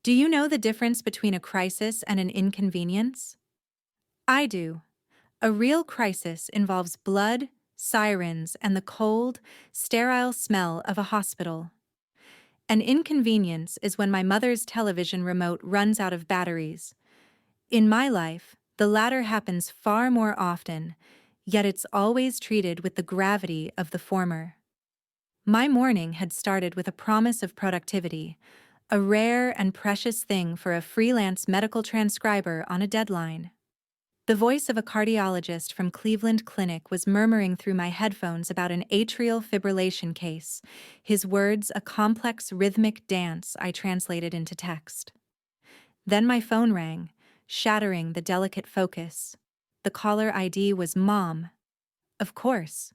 Do you know the difference between a crisis and an inconvenience? I do. A real crisis involves blood, sirens, and the cold, sterile smell of a hospital. An inconvenience is when my mother's television remote runs out of batteries. In my life, the latter happens far more often, yet it's always treated with the gravity of the former. My morning had started with a promise of productivity, a rare and precious thing for a freelance medical transcriber on a deadline. The voice of a cardiologist from Cleveland Clinic was murmuring through my headphones about an atrial fibrillation case, his words a complex rhythmic dance I translated into text. Then my phone rang, shattering the delicate focus. The caller ID was Mom. Of course.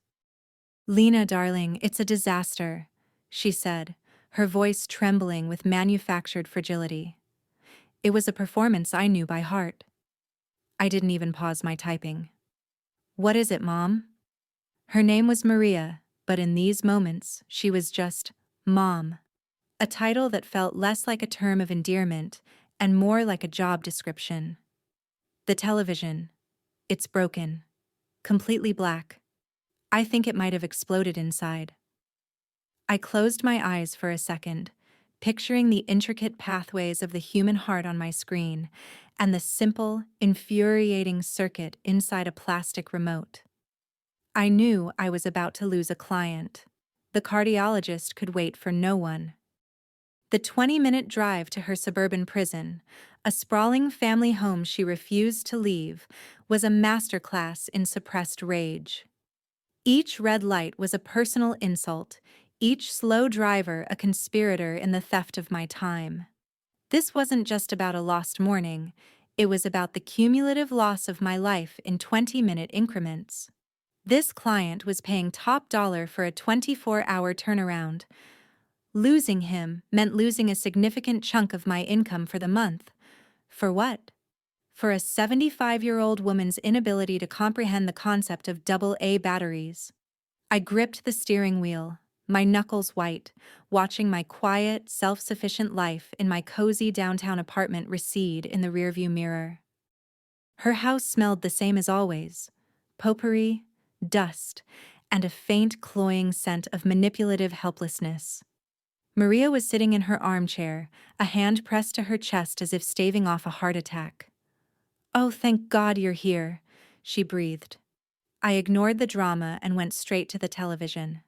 "Lena, darling, it's a disaster," she said, her voice trembling with manufactured fragility. It was a performance I knew by heart. I didn't even pause my typing. "What is it, Mom?" Her name was Maria, but in these moments, she was just Mom, a title that felt less like a term of endearment and more like a job description. "The television. It's broken. Completely black. I think it might have exploded inside." I closed my eyes for a second, picturing the intricate pathways of the human heart on my screen and the simple, infuriating circuit inside a plastic remote. I knew I was about to lose a client. The cardiologist could wait for no one. The 20-minute drive to her suburban prison, a sprawling family home she refused to leave, was a masterclass in suppressed rage. Each red light was a personal insult, each slow driver a conspirator in the theft of my time. This wasn't just about a lost morning, it was about the cumulative loss of my life in 20-minute increments. This client was paying top dollar for a 24-hour turnaround. Losing him meant losing a significant chunk of my income for the month. For what? For a 75-year-old woman's inability to comprehend the concept of double-A batteries. I gripped the steering wheel, my knuckles white, watching my quiet, self-sufficient life in my cozy downtown apartment recede in the rearview mirror. Her house smelled the same as always: potpourri, dust, and a faint, cloying scent of manipulative helplessness. Maria was sitting in her armchair, a hand pressed to her chest as if staving off a heart attack. "Oh, thank God you're here," she breathed. I ignored the drama and went straight to the television.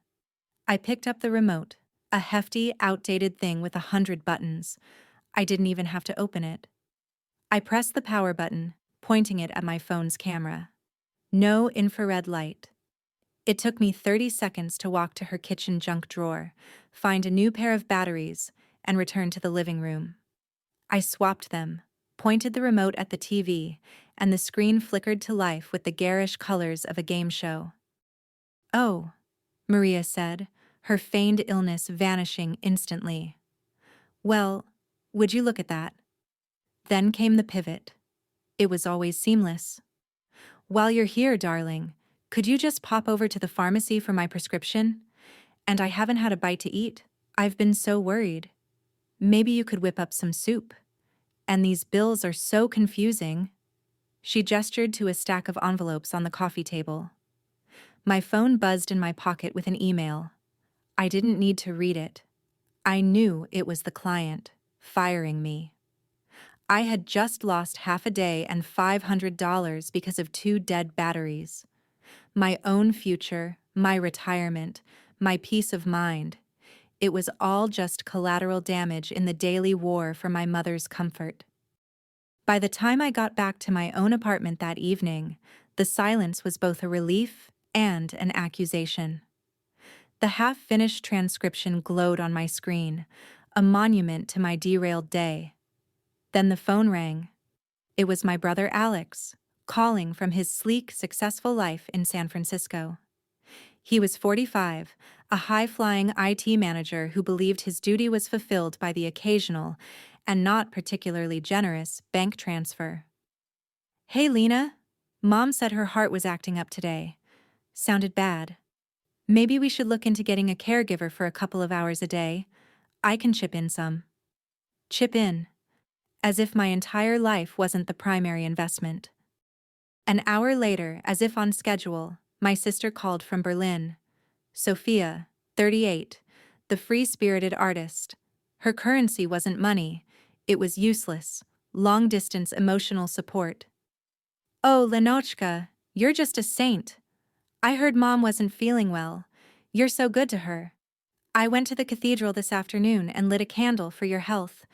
I picked up the remote, a hefty, outdated thing with 100 buttons. I didn't even have to open it. I pressed the power button, pointing it at my phone's camera. No infrared light. It took me 30 seconds to walk to her kitchen junk drawer, find a new pair of batteries, and return to the living room. I swapped them, pointed the remote at the TV, and the screen flickered to life with the garish colors of a game show. "Oh," Maria said, her feigned illness vanishing instantly. "Well, would you look at that?" Then came the pivot. It was always seamless. "While you're here, darling, could you just pop over to the pharmacy for my prescription? And I haven't had a bite to eat. I've been so worried. Maybe you could whip up some soup. And these bills are so confusing." She gestured to a stack of envelopes on the coffee table. My phone buzzed in my pocket with an email. I didn't need to read it. I knew it was the client, firing me. I had just lost half a day and $500 because of 2 dead batteries. My own future, my retirement, my peace of mind. It was all just collateral damage in the daily war for my mother's comfort. By the time I got back to my own apartment that evening, the silence was both a relief and an accusation. The half-finished transcription glowed on my screen, a monument to my derailed day. Then the phone rang. It was my brother Alex, calling from his sleek, successful life in San Francisco. He was 45, a high-flying IT manager who believed his duty was fulfilled by the occasional, and not particularly generous, bank transfer. "Hey, Lena. Mom said her heart was acting up today. Sounded bad. Maybe we should look into getting a caregiver for a couple of hours a day. I can chip in some." "Chip in? as if my entire life wasn't the primary investment. An hour later, as if on schedule, my sister called from Berlin. Sophia, 38, the free-spirited artist. Her currency wasn't money, it was useless, long-distance emotional support. "Oh, Lenochka, you're just a saint. I heard Mom wasn't feeling well. You're so good to her. I went to the cathedral this afternoon and lit a candle for your health.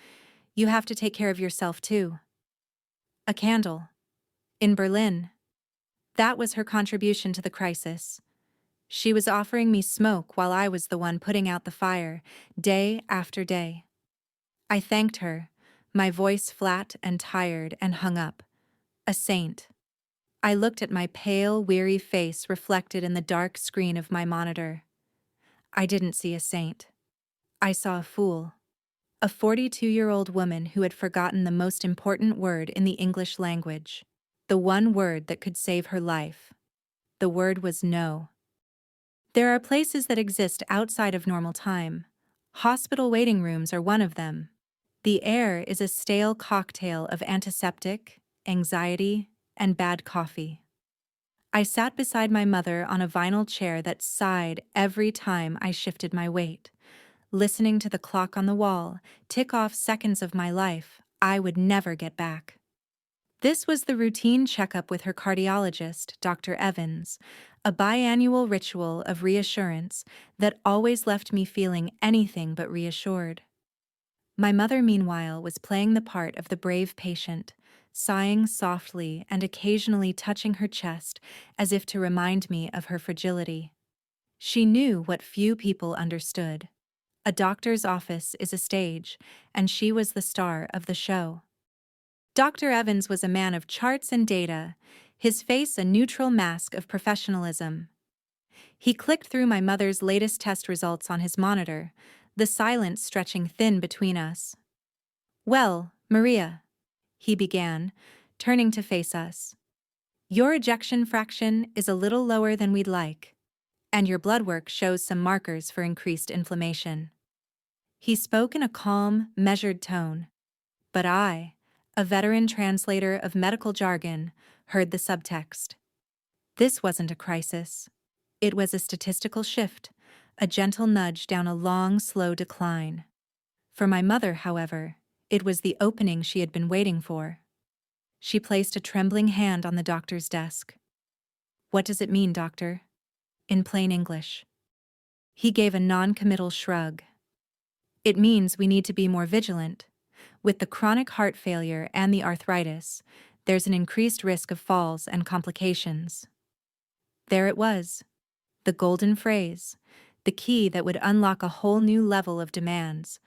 You have to take care of yourself too." A candle. In Berlin. That was her contribution to the crisis. She was offering me smoke while I was the one putting out the fire, day after day. I thanked her, my voice flat and tired, and hung up. A saint. I looked at my pale, weary face reflected in the dark screen of my monitor. I didn't see a saint. I saw a fool. A 42-year-old woman who had forgotten the most important word in the English language. The one word that could save her life. The word was no. There are places that exist outside of normal time. Hospital waiting rooms are one of them. The air is a stale cocktail of antiseptic, anxiety, and bad coffee. I sat beside my mother on a vinyl chair that sighed every time I shifted my weight, listening to the clock on the wall tick off seconds of my life I would never get back. This was the routine checkup with her cardiologist, Dr. Evans, a biannual ritual of reassurance that always left me feeling anything but reassured. My mother, meanwhile, was playing the part of the brave patient, sighing softly and occasionally touching her chest as if to remind me of her fragility. She knew what few people understood. A doctor's office is a stage, and she was the star of the show. Dr. Evans was a man of charts and data, his face a neutral mask of professionalism. He clicked through my mother's latest test results on his monitor, the silence stretching thin between us. "Well, Maria," he began, turning to face us. "Your ejection fraction is a little lower than we'd like, and your blood work shows some markers for increased inflammation." He spoke in a calm, measured tone, but I, a veteran translator of medical jargon, heard the subtext. This wasn't a crisis. It was a statistical shift, a gentle nudge down a long, slow decline. For my mother, however, it was the opening she had been waiting for. She placed a trembling hand on the doctor's desk. "What does it mean, doctor?" In plain English. He gave a non-committal shrug. "It means we need to be more vigilant. With the chronic heart failure and the arthritis, there's an increased risk of falls and complications." There it was, the golden phrase, the key that would unlock a whole new level of demands.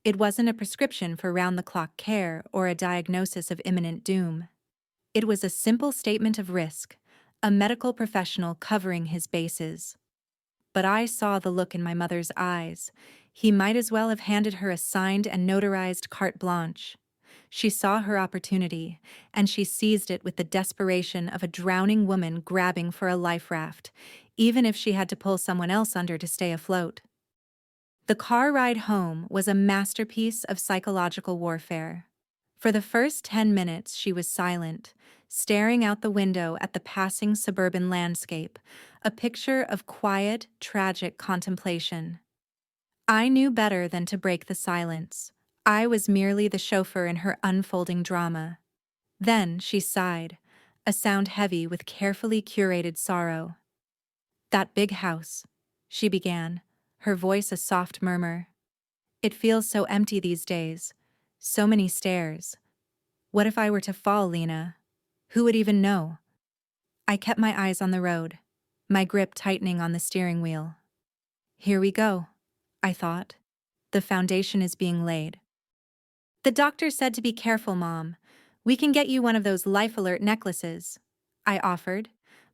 It wasn't a prescription for round-the-clock care or a diagnosis of imminent doom. It was a simple statement of risk, a medical professional covering his bases. But I saw the look in my mother's eyes. He might as well have handed her a signed and notarized carte blanche. She saw her opportunity, and she seized it with the desperation of a drowning woman grabbing for a life raft, even if she had to pull someone else under to stay afloat. The car ride home was a masterpiece of psychological warfare. For the first 10 minutes she was silent, staring out the window at the passing suburban landscape, a picture of quiet, tragic contemplation. I knew better than to break the silence. I was merely the chauffeur in her unfolding drama. Then she sighed, a sound heavy with carefully curated sorrow. "That big house," she began, her voice a soft murmur. "It feels so empty these days. So many stairs. What if I were to fall, Lena? Who would even know?" I kept my eyes on the road, my grip tightening on the steering wheel. Here we go, I thought. The foundation is being laid. "The doctor said to be careful, Mom. We can get you one of those life alert necklaces," I offered,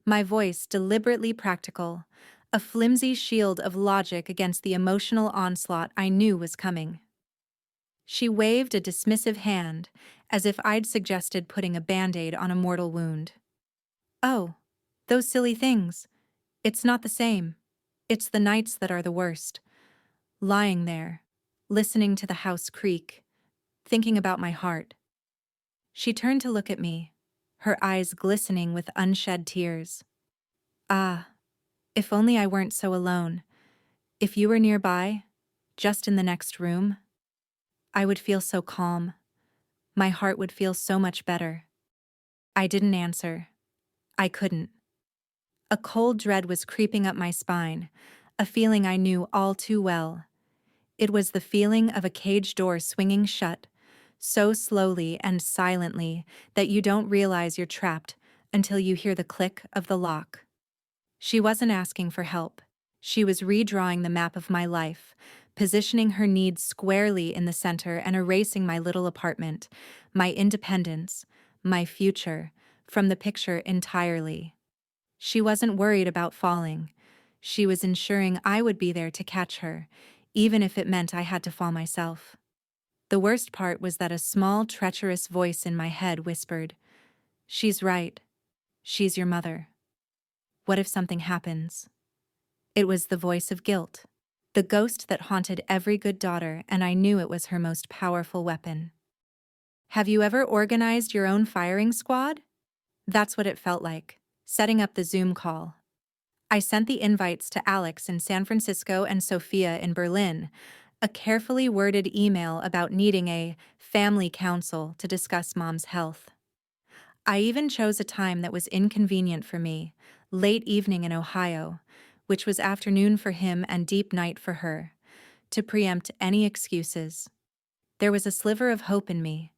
my voice deliberately practical, a flimsy shield of logic against the emotional onslaught I knew was coming. She waved a dismissive hand, as if I'd suggested putting a Band-Aid on a mortal wound. "Oh, those silly things. It's not the same. It's the nights that are the worst. Lying there, listening to the house creak, thinking about my heart. She turned to look at me, her eyes glistening with unshed tears. Ah, if only I weren't so alone. If you were nearby, just in the next room, I would feel so calm. My heart would feel so much better. I didn't answer. I couldn't. A cold dread was creeping up my spine, a feeling I knew all too well. It was the feeling of a cage door swinging shut, so slowly and silently that you don't realize you're trapped until you hear the click of the lock. She wasn't asking for help. She was redrawing the map of my life, positioning her needs squarely in the center and erasing my little apartment, my independence, my future, from the picture entirely. She wasn't worried about falling. She was ensuring I would be there to catch her, even if it meant I had to fall myself. The worst part was that a small, treacherous voice in my head whispered, "She's right. She's your mother. What if something happens?" It was the voice of guilt, the ghost that haunted every good daughter, and I knew it was her most powerful weapon. Have you ever organized your own firing squad? That's what it felt like, setting up the Zoom call. I sent the invites to Alex in San Francisco and Sophia in Berlin, a carefully worded email about needing a family council to discuss mom's health. I even chose a time that was inconvenient for me, late evening in Ohio, which was afternoon for him and deep night for her, to preempt any excuses. There was a sliver of hope in me,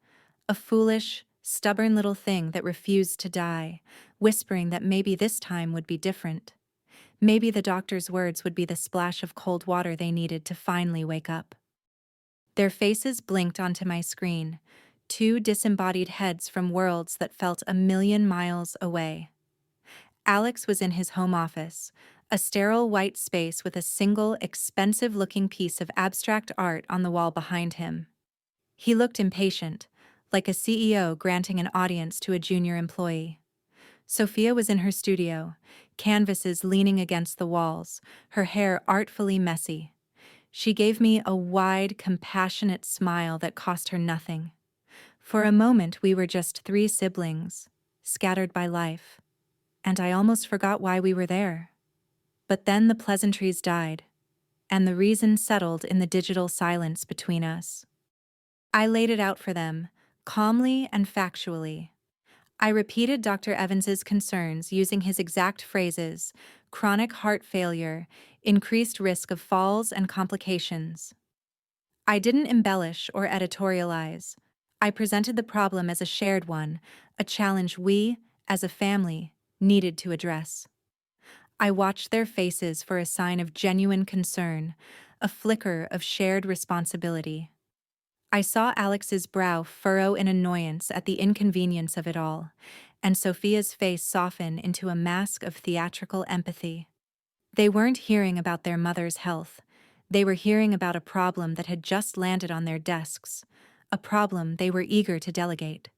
a foolish, stubborn little thing that refused to die, whispering that maybe this time would be different. Maybe the doctor's words would be the splash of cold water they needed to finally wake up. Their faces blinked onto my screen, two disembodied heads from worlds that felt a million miles away. Alex was in his home office, a sterile white space with a single, expensive-looking piece of abstract art on the wall behind him. He looked impatient, like a CEO granting an audience to a junior employee. Sophia was in her studio, canvases leaning against the walls, her hair artfully messy. She gave me a wide, compassionate smile that cost her nothing. For a moment we were just three siblings, scattered by life, and I almost forgot why we were there. But then the pleasantries died, and the reason settled in the digital silence between us. I laid it out for them, calmly and factually. I repeated Dr. Evans's concerns using his exact phrases: chronic heart failure, increased risk of falls and complications. I didn't embellish or editorialize. I presented the problem as a shared one, a challenge we, as a family, needed to address. I watched their faces for a sign of genuine concern, a flicker of shared responsibility. I saw Alex's brow furrow in annoyance at the inconvenience of it all, and Sophia's face soften into a mask of theatrical empathy. They weren't hearing about their mother's health. They were hearing about a problem that had just landed on their desks, a problem they were eager to delegate.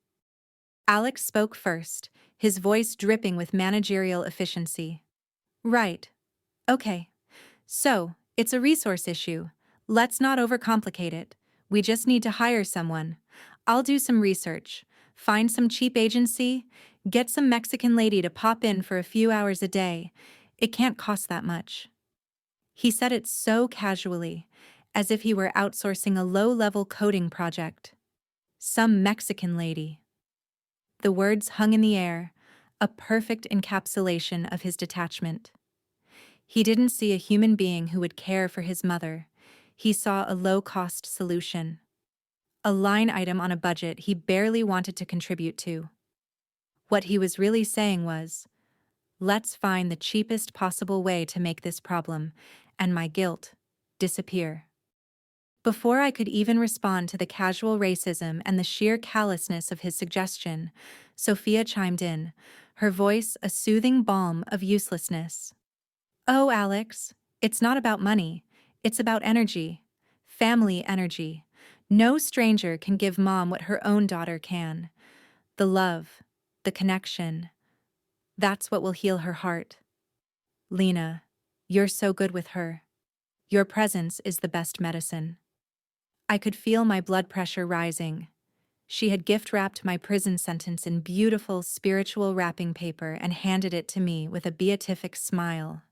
Alex spoke first, his voice dripping with managerial efficiency. "Right. Okay. So, it's a resource issue. Let's not overcomplicate it. We just need to hire someone. I'll do some research, find some cheap agency, get some Mexican lady to pop in for a few hours a day. It can't cost that much." He said it so casually, as if he were outsourcing a low-level coding project. Some Mexican lady. The words hung in the air, a perfect encapsulation of his detachment. He didn't see a human being who would care for his mother. He saw a low-cost solution. A line item on a budget he barely wanted to contribute to. What he was really saying was, let's find the cheapest possible way to make this problem, and my guilt, disappear. Before I could even respond to the casual racism and the sheer callousness of his suggestion, Sophia chimed in, her voice a soothing balm of uselessness. "Oh, Alex, it's not about money. It's about energy. Family energy. No stranger can give mom what her own daughter can. The love, the connection. That's what will heal her heart. Lena, you're so good with her. Your presence is the best medicine." I could feel my blood pressure rising. She had gift-wrapped my prison sentence in beautiful spiritual wrapping paper and handed it to me with a beatific smile.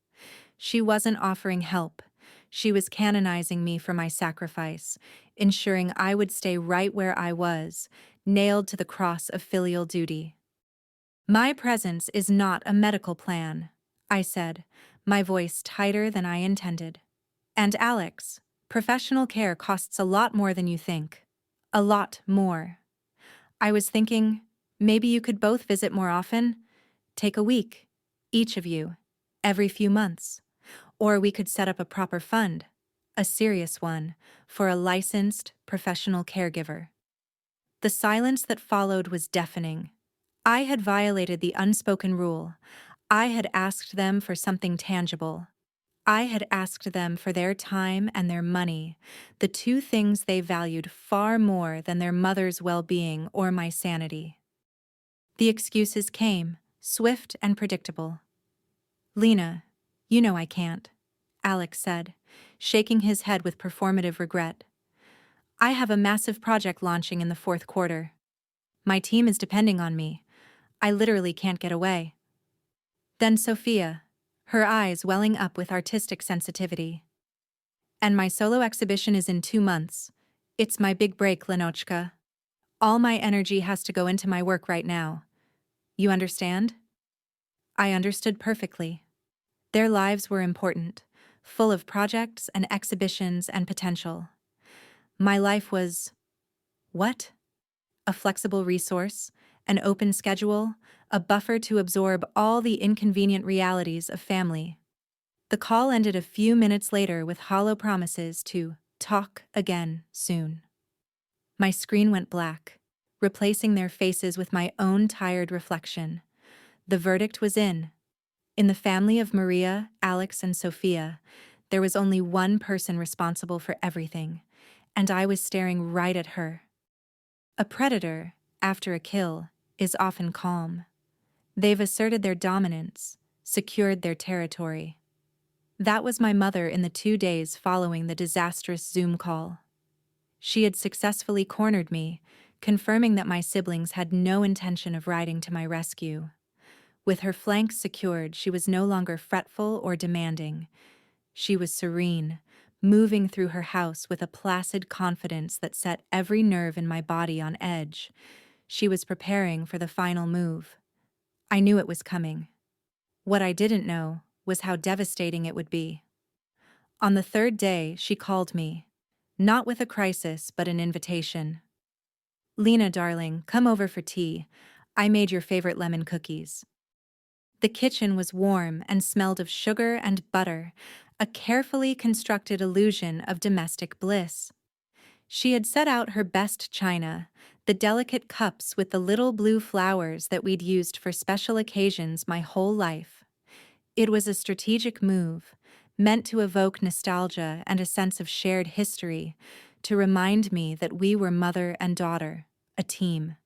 She wasn't offering help. She was canonizing me for my sacrifice, ensuring I would stay right where I was, nailed to the cross of filial duty. My presence is not a medical plan, I said, my voice tighter than I intended. And Alex, professional care costs a lot more than you think. A lot more. I was thinking, maybe you could both visit more often? Take a week, each of you, every few months. Or we could set up a proper fund, a serious one, for a licensed, professional caregiver. The silence that followed was deafening. I had violated the unspoken rule. I had asked them for something tangible. I had asked them for their time and their money, the two things they valued far more than their mother's well-being or my sanity. The excuses came, swift and predictable. "Lena, you know I can't," Alex said, shaking his head with performative regret. "I have a massive project launching in the fourth quarter. My team is depending on me. I literally can't get away." Then Sophia, her eyes welling up with artistic sensitivity. "And my solo exhibition is in 2 months. It's my big break, Lenochka. All my energy has to go into my work right now. You understand?" I understood perfectly. Their lives were important, full of projects and exhibitions and potential. My life was... what? A flexible resource, an open schedule, a buffer to absorb all the inconvenient realities of family. The call ended a few minutes later with hollow promises to talk again soon. My screen went black, replacing their faces with my own tired reflection. The verdict was in. In the family of Maria, Alex, and Sophia, there was only one person responsible for everything, and I was staring right at her. A predator, after a kill, is often calm. They've asserted their dominance, secured their territory. That was my mother in the 2 days following the disastrous Zoom call. She had successfully cornered me, confirming that my siblings had no intention of riding to my rescue. With her flanks secured, she was no longer fretful or demanding. She was serene, moving through her house with a placid confidence that set every nerve in my body on edge. She was preparing for the final move. I knew it was coming. What I didn't know was how devastating it would be. On the 3rd day, she called me, not with a crisis but an invitation. "Lena, darling, come over for tea. I made your favorite lemon cookies." The kitchen was warm and smelled of sugar and butter, a carefully constructed illusion of domestic bliss. She had set out her best china, the delicate cups with the little blue flowers that we'd used for special occasions my whole life. It was a strategic move, meant to evoke nostalgia and a sense of shared history, to remind me that we were mother and daughter, a team.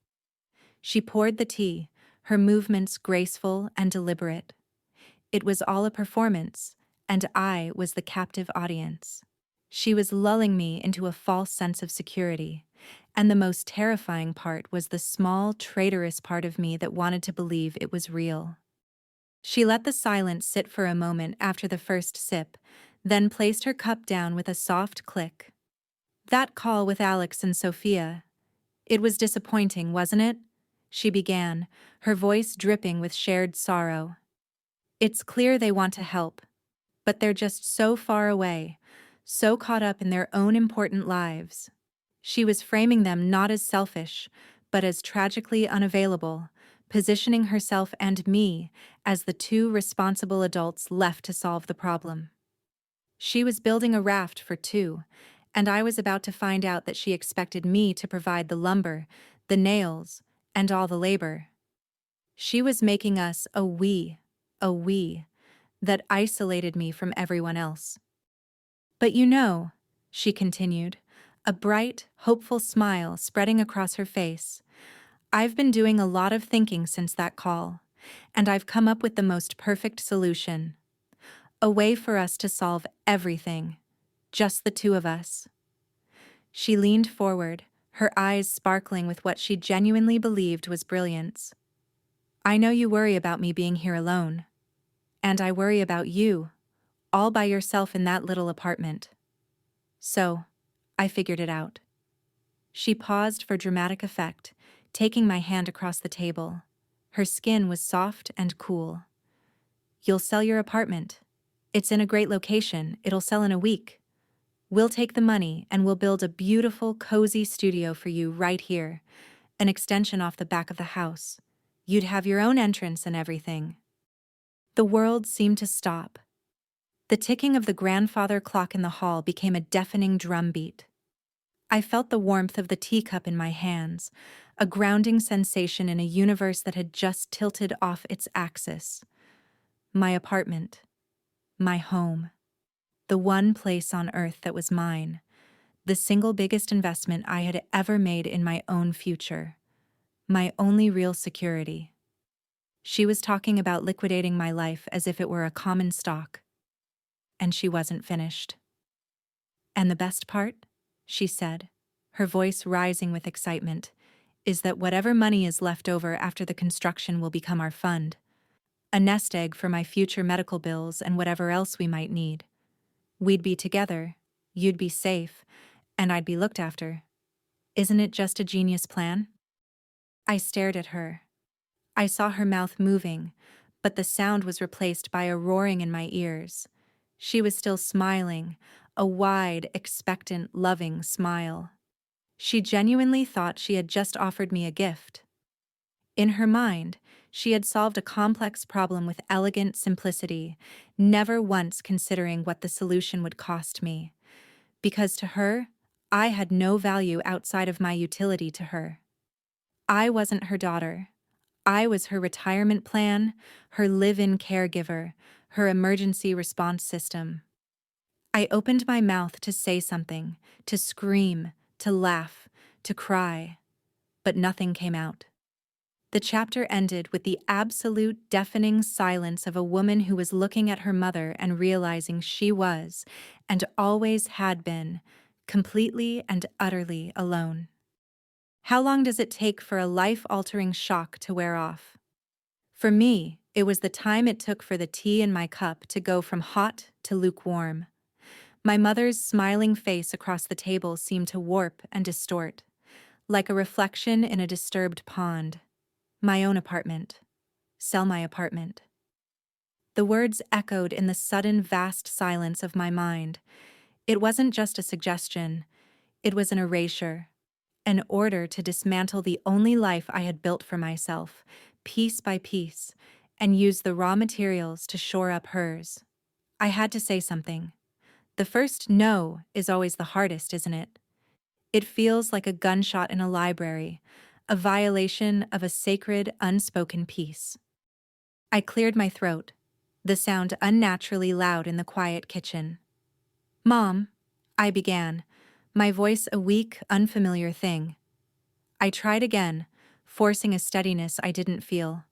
She poured the tea, her movements graceful and deliberate. It was all a performance, and I was the captive audience. She was lulling me into a false sense of security, and the most terrifying part was the small, traitorous part of me that wanted to believe it was real. She let the silence sit for a moment after the first sip, then placed her cup down with a soft click. "That call with Alex and Sophia. It was disappointing, wasn't it?" she began, her voice dripping with shared sorrow. "It's clear they want to help, but they're just so far away, so caught up in their own important lives." She was framing them not as selfish, but as tragically unavailable, positioning herself and me as the two responsible adults left to solve the problem. She was building a raft for two, and I was about to find out that she expected me to provide the lumber, the nails, and all the labor. She was making us a we that isolated me from everyone else. "But you know," she continued, a bright, hopeful smile spreading across her face, "I've been doing a lot of thinking since that call, and I've come up with the most perfect solution. A way for us to solve everything, just the two of us." She leaned forward, her eyes sparkling with what she genuinely believed was brilliance. "I know you worry about me being here alone. And I worry about you, all by yourself in that little apartment. So, I figured it out." She paused for dramatic effect, taking my hand across the table. Her skin was soft and cool. "You'll sell your apartment. It's in a great location. It'll sell in a week. We'll take the money and we'll build a beautiful, cozy studio for you right here, an extension off the back of the house. You'd have your own entrance and everything." The world seemed to stop. The ticking of the grandfather clock in the hall became a deafening drumbeat. I felt the warmth of the teacup in my hands, a grounding sensation in a universe that had just tilted off its axis. My apartment. My home. The one place on earth that was mine. The single biggest investment I had ever made in my own future. My only real security. She was talking about liquidating my life as if it were a common stock. And she wasn't finished. "And the best part," she said, her voice rising with excitement, "is that whatever money is left over after the construction will become our fund. A nest egg for my future medical bills and whatever else we might need. We'd be together, you'd be safe, and I'd be looked after. Isn't it just a genius plan?" I stared at her. I saw her mouth moving, but the sound was replaced by a roaring in my ears. She was still smiling, a wide, expectant, loving smile. She genuinely thought she had just offered me a gift. In her mind, she had solved a complex problem with elegant simplicity, never once considering what the solution would cost me. Because to her, I had no value outside of my utility to her. I wasn't her daughter. I was her retirement plan, her live-in caregiver, her emergency response system. I opened my mouth to say something, to scream, to laugh, to cry, but nothing came out. The chapter ended with the absolute deafening silence of a woman who was looking at her mother and realizing she was, and always had been, completely and utterly alone. How long does it take for a life-altering shock to wear off? For me, it was the time it took for the tea in my cup to go from hot to lukewarm. My mother's smiling face across the table seemed to warp and distort, like a reflection in a disturbed pond. My own apartment. Sell my apartment. The words echoed in the sudden vast silence of my mind. It wasn't just a suggestion, it was an erasure, an order to dismantle the only life I had built for myself, piece by piece, and use the raw materials to shore up hers. I had to say something. The first no is always the hardest, isn't it? It feels like a gunshot in a library, a violation of a sacred, unspoken peace. I cleared my throat, the sound unnaturally loud in the quiet kitchen. "Mom," I began, my voice a weak, unfamiliar thing. I tried again, forcing a steadiness I didn't feel.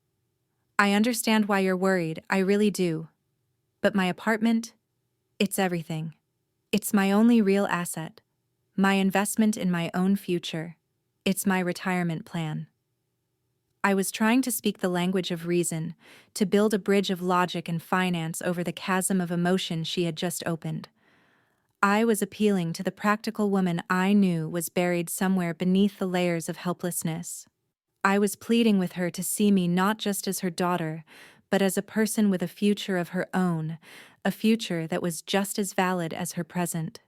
"I understand why you're worried, I really do. But my apartment, it's everything. It's my only real asset, my investment in my own future. It's my retirement plan." I was trying to speak the language of reason, to build a bridge of logic and finance over the chasm of emotion she had just opened. I was appealing to the practical woman I knew was buried somewhere beneath the layers of helplessness. I was pleading with her to see me not just as her daughter, but as a person with a future of her own, a future that was just as valid as her present.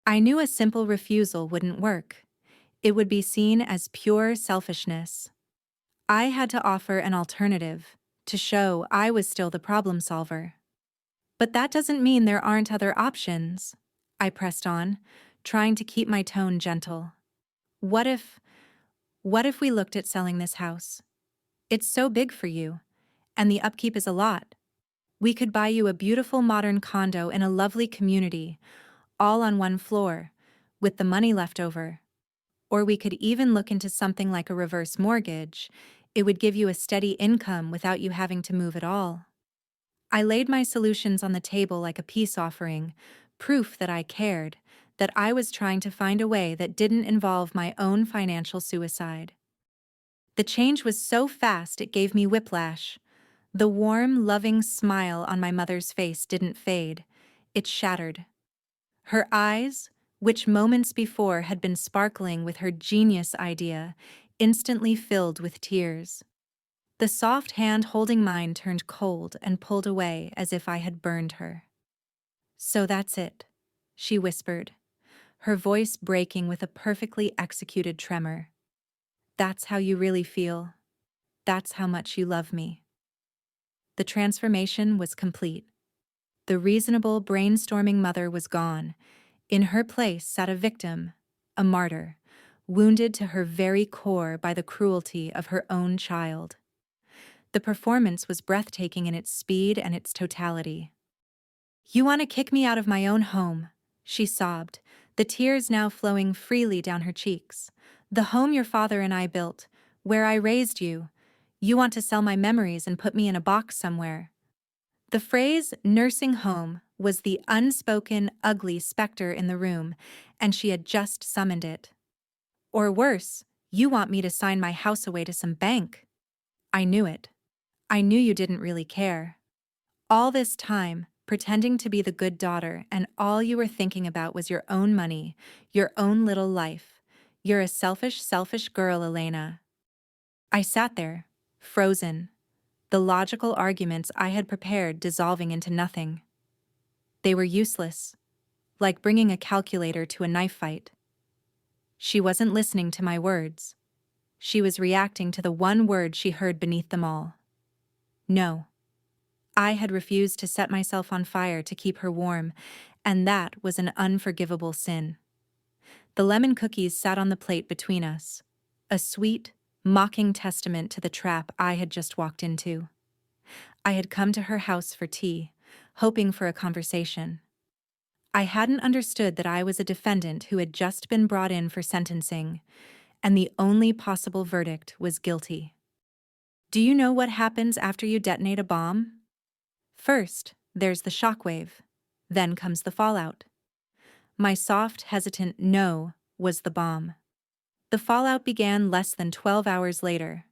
I knew a simple refusal wouldn't work. It would be seen as pure selfishness. I had to offer an alternative, to show I was still the problem solver. "But that doesn't mean there aren't other options," I pressed on, trying to keep my tone gentle. What if we looked at selling this house? It's so big for you, and the upkeep is a lot. We could buy you a beautiful modern condo in a lovely community, all on one floor, with the money left over. Or we could even look into something like a reverse mortgage. It would give you a steady income without you having to move at all." I laid my solutions on the table like a peace offering, proof that I cared, that I was trying to find a way that didn't involve my own financial suicide. The change was so fast it gave me whiplash. The warm, loving smile on my mother's face didn't fade. It shattered. Her eyes, which moments before had been sparkling with her genius idea, instantly filled with tears. The soft hand holding mine turned cold and pulled away as if I had burned her. "So that's it," she whispered, her voice breaking with a perfectly executed tremor. "That's how you really feel. That's how much you love me." The transformation was complete. The reasonable, brainstorming mother was gone. In her place sat a victim, a martyr, wounded to her very core by the cruelty of her own child. The performance was breathtaking in its speed and its totality. "You want to kick me out of my own home," she sobbed, the tears now flowing freely down her cheeks. "The home your father and I built, where I raised you. You want to sell my memories and put me in a box somewhere." The phrase nursing home was the unspoken, ugly specter in the room, and she had just summoned it. "Or worse, you want me to sign my house away to some bank." I knew it. I knew you didn't really care. All this time, pretending to be the good daughter, and all you were thinking about was your own money, your own little life. You're a selfish, selfish girl, Elena. I sat there, frozen, the logical arguments I had prepared dissolving into nothing. They were useless, like bringing a calculator to a knife fight. She wasn't listening to my words. She was reacting to the one word she heard beneath them all. No. I had refused to set myself on fire to keep her warm, and that was an unforgivable sin. The lemon cookies sat on the plate between us, a sweet, mocking testament to the trap I had just walked into. I had come to her house for tea, hoping for a conversation. I hadn't understood that I was a defendant who had just been brought in for sentencing, and the only possible verdict was guilty. Do you know what happens after you detonate a bomb? First, there's the shockwave. Then comes the fallout. My soft, hesitant no was the bomb. The fallout began less than 12 hours later.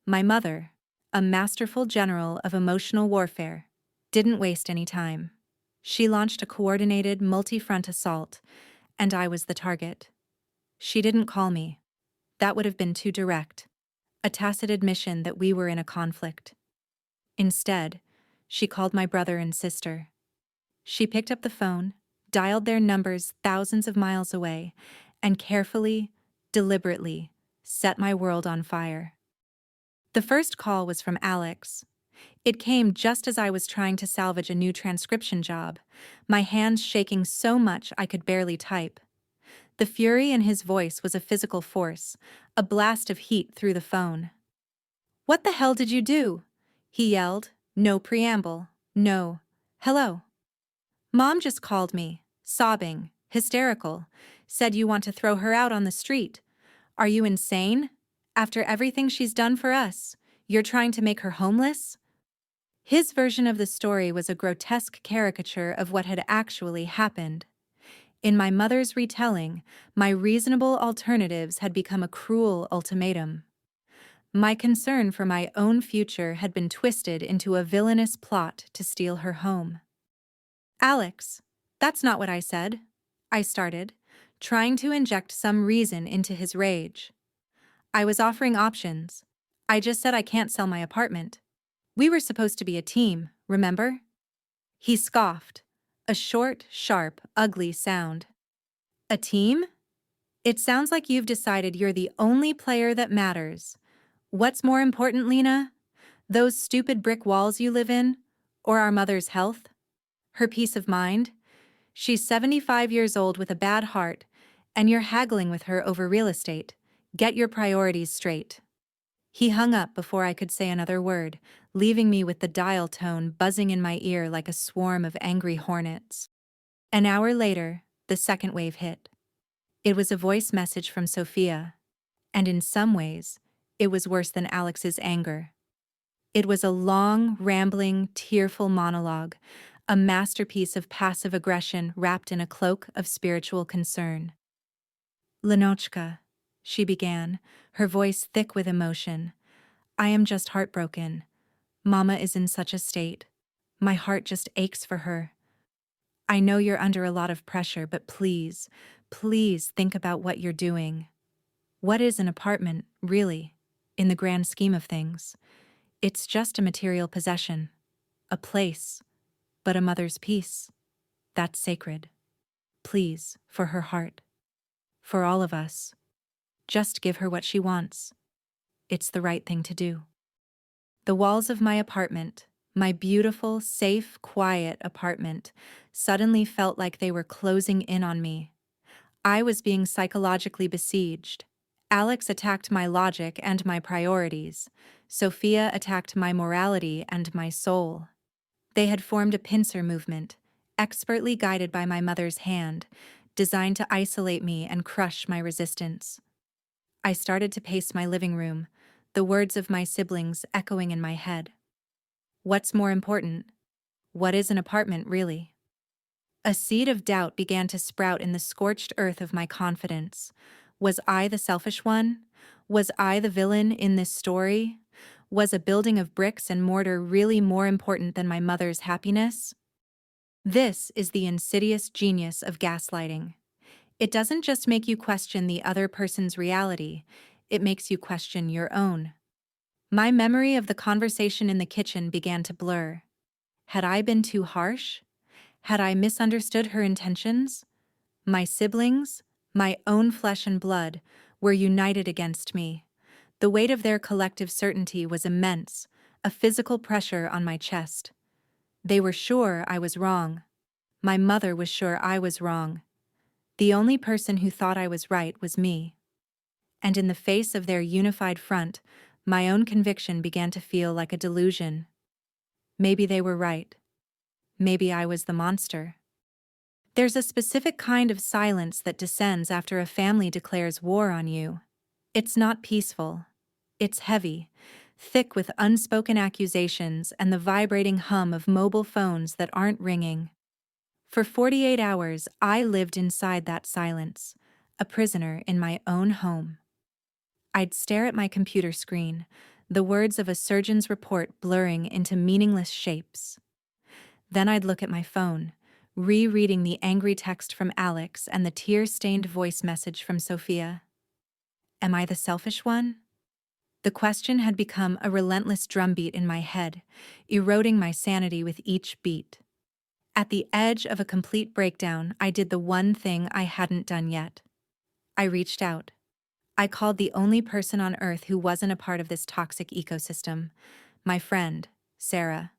My mother, a masterful general of emotional warfare, didn't waste any time. She launched a coordinated, multi-front assault, and I was the target. She didn't call me. That would have been too direct, a tacit admission that we were in a conflict. Instead, she called my brother and sister. She picked up the phone, dialed their numbers thousands of miles away, and carefully, deliberately, set my world on fire. The first call was from Alex. It came just as I was trying to salvage a new transcription job, my hands shaking so much I could barely type. The fury in his voice was a physical force, a blast of heat through the phone. "What the hell did you do?" he yelled, no preamble, no, "Hello." "Mom just called me, sobbing, hysterical, said you want to throw her out on the street. Are you insane? After everything she's done for us, you're trying to make her homeless?" His version of the story was a grotesque caricature of what had actually happened. In my mother's retelling, my reasonable alternatives had become a cruel ultimatum. My concern for my own future had been twisted into a villainous plot to steal her home. "Alex, that's not what I said," I started, trying to inject some reason into his rage. "I was offering options. I just said I can't sell my apartment. We were supposed to be a team, remember?" He scoffed, a short, sharp, ugly sound. "A team? It sounds like you've decided you're the only player that matters. What's more important, Lena? Those stupid brick walls you live in? Or our mother's health? Her peace of mind? She's 75 years old with a bad heart, and you're haggling with her over real estate. Get your priorities straight." He hung up before I could say another word, leaving me with the dial tone buzzing in my ear like a swarm of angry hornets. An hour later, the second wave hit. It was a voice message from Sophia, and in some ways, it was worse than Alex's anger. It was a long, rambling, tearful monologue, a masterpiece of passive aggression wrapped in a cloak of spiritual concern. Lenochka, she began, her voice thick with emotion. I am just heartbroken. Mama is in such a state. My heart just aches for her. I know you're under a lot of pressure, but please, please think about what you're doing. What is an apartment, really, in the grand scheme of things? It's just a material possession, a place, but a mother's peace. That's sacred. Please, for her heart. For all of us. Just give her what she wants. It's the right thing to do. The walls of my apartment, my beautiful, safe, quiet apartment, suddenly felt like they were closing in on me. I was being psychologically besieged. Alex attacked my logic and my priorities. Sophia attacked my morality and my soul. They had formed a pincer movement, expertly guided by my mother's hand, designed to isolate me and crush my resistance. I started to pace my living room, the words of my siblings echoing in my head. What's more important? What is an apartment, really? A seed of doubt began to sprout in the scorched earth of my confidence. Was I the selfish one? Was I the villain in this story? Was a building of bricks and mortar really more important than my mother's happiness? This is the insidious genius of gaslighting. It doesn't just make you question the other person's reality, it makes you question your own. My memory of the conversation in the kitchen began to blur. Had I been too harsh? Had I misunderstood her intentions? My siblings, my own flesh and blood, were united against me. The weight of their collective certainty was immense, a physical pressure on my chest. They were sure I was wrong. My mother was sure I was wrong. The only person who thought I was right was me. And in the face of their unified front, my own conviction began to feel like a delusion. Maybe they were right. Maybe I was the monster. There's a specific kind of silence that descends after a family declares war on you. It's not peaceful. It's heavy, thick with unspoken accusations and the vibrating hum of mobile phones that aren't ringing. For 48 hours, I lived inside that silence, a prisoner in my own home. I'd stare at my computer screen, the words of a surgeon's report blurring into meaningless shapes. Then I'd look at my phone, rereading the angry text from Alex and the tear-stained voice message from Sophia. Am I the selfish one? The question had become a relentless drumbeat in my head, eroding my sanity with each beat. At the edge of a complete breakdown, I did the one thing I hadn't done yet. I reached out. I called the only person on Earth who wasn't a part of this toxic ecosystem, my friend, Sarah.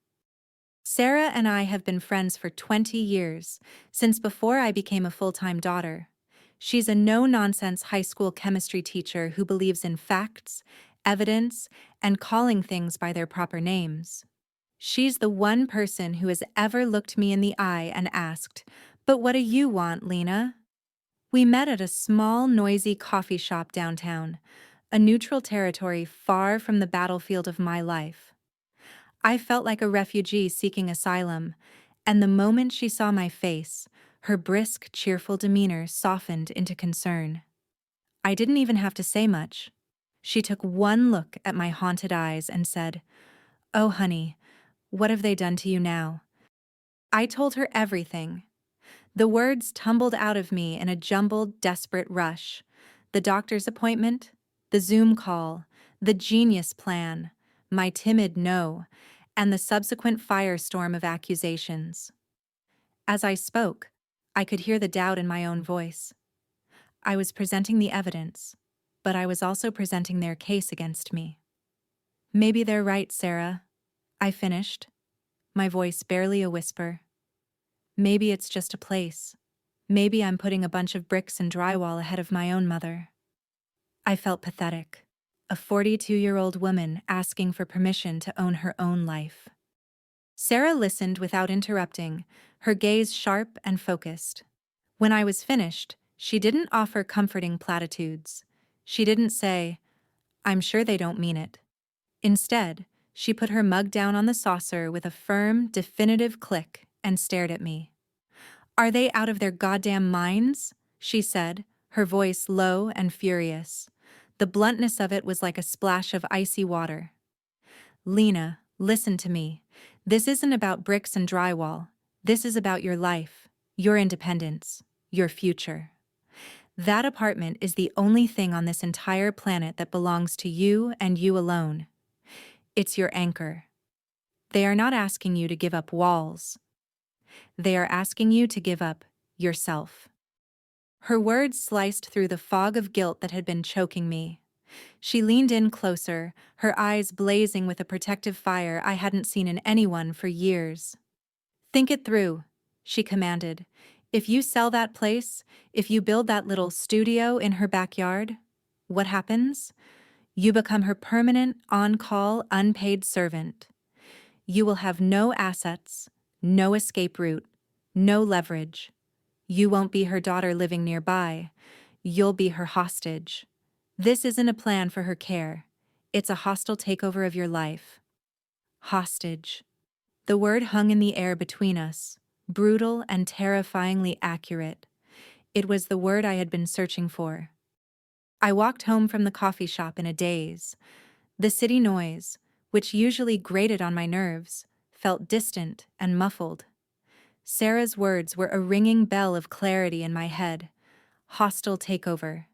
Sarah and I have been friends for 20 years, since before I became a full-time daughter. She's a no-nonsense high school chemistry teacher who believes in facts, evidence, and calling things by their proper names. She's the one person who has ever looked me in the eye and asked, "But what do you want, Lena?" We met at a small, noisy coffee shop downtown, a neutral territory far from the battlefield of my life. I felt like a refugee seeking asylum, and the moment she saw my face, her brisk, cheerful demeanor softened into concern. I didn't even have to say much. She took one look at my haunted eyes and said, "Oh, honey, what have they done to you now?" I told her everything. The words tumbled out of me in a jumbled, desperate rush. The doctor's appointment, the Zoom call, the genius plan, my timid no, and the subsequent firestorm of accusations. As I spoke, I could hear the doubt in my own voice. I was presenting the evidence, but I was also presenting their case against me. Maybe they're right, Sarah, I finished, my voice barely a whisper. Maybe it's just a place. Maybe I'm putting a bunch of bricks and drywall ahead of my own mother. I felt pathetic, a 42-year-old woman asking for permission to own her own life. Sarah listened without interrupting, her gaze sharp and focused. When I was finished, she didn't offer comforting platitudes. She didn't say, "I'm sure they don't mean it." Instead, she put her mug down on the saucer with a firm, definitive click and stared at me. "Are they out of their goddamn minds?" she said, her voice low and furious. The bluntness of it was like a splash of icy water. "Lena, listen to me. This isn't about bricks and drywall. This is about your life, your independence, your future. That apartment is the only thing on this entire planet that belongs to you and you alone. It's your anchor. They are not asking you to give up walls. They are asking you to give up yourself." Her words sliced through the fog of guilt that had been choking me. She leaned in closer, her eyes blazing with a protective fire I hadn't seen in anyone for years. "Think it through," she commanded. "If you sell that place, if you build that little studio in her backyard, what happens? You become her permanent, on-call, unpaid servant. You will have no assets, no escape route, no leverage. You won't be her daughter living nearby. You'll be her hostage. This isn't a plan for her care. It's a hostile takeover of your life." Hostage. The word hung in the air between us, brutal and terrifyingly accurate. It was the word I had been searching for. I walked home from the coffee shop in a daze. The city noise, which usually grated on my nerves, felt distant and muffled. Sarah's words were a ringing bell of clarity in my head. Hostile takeover.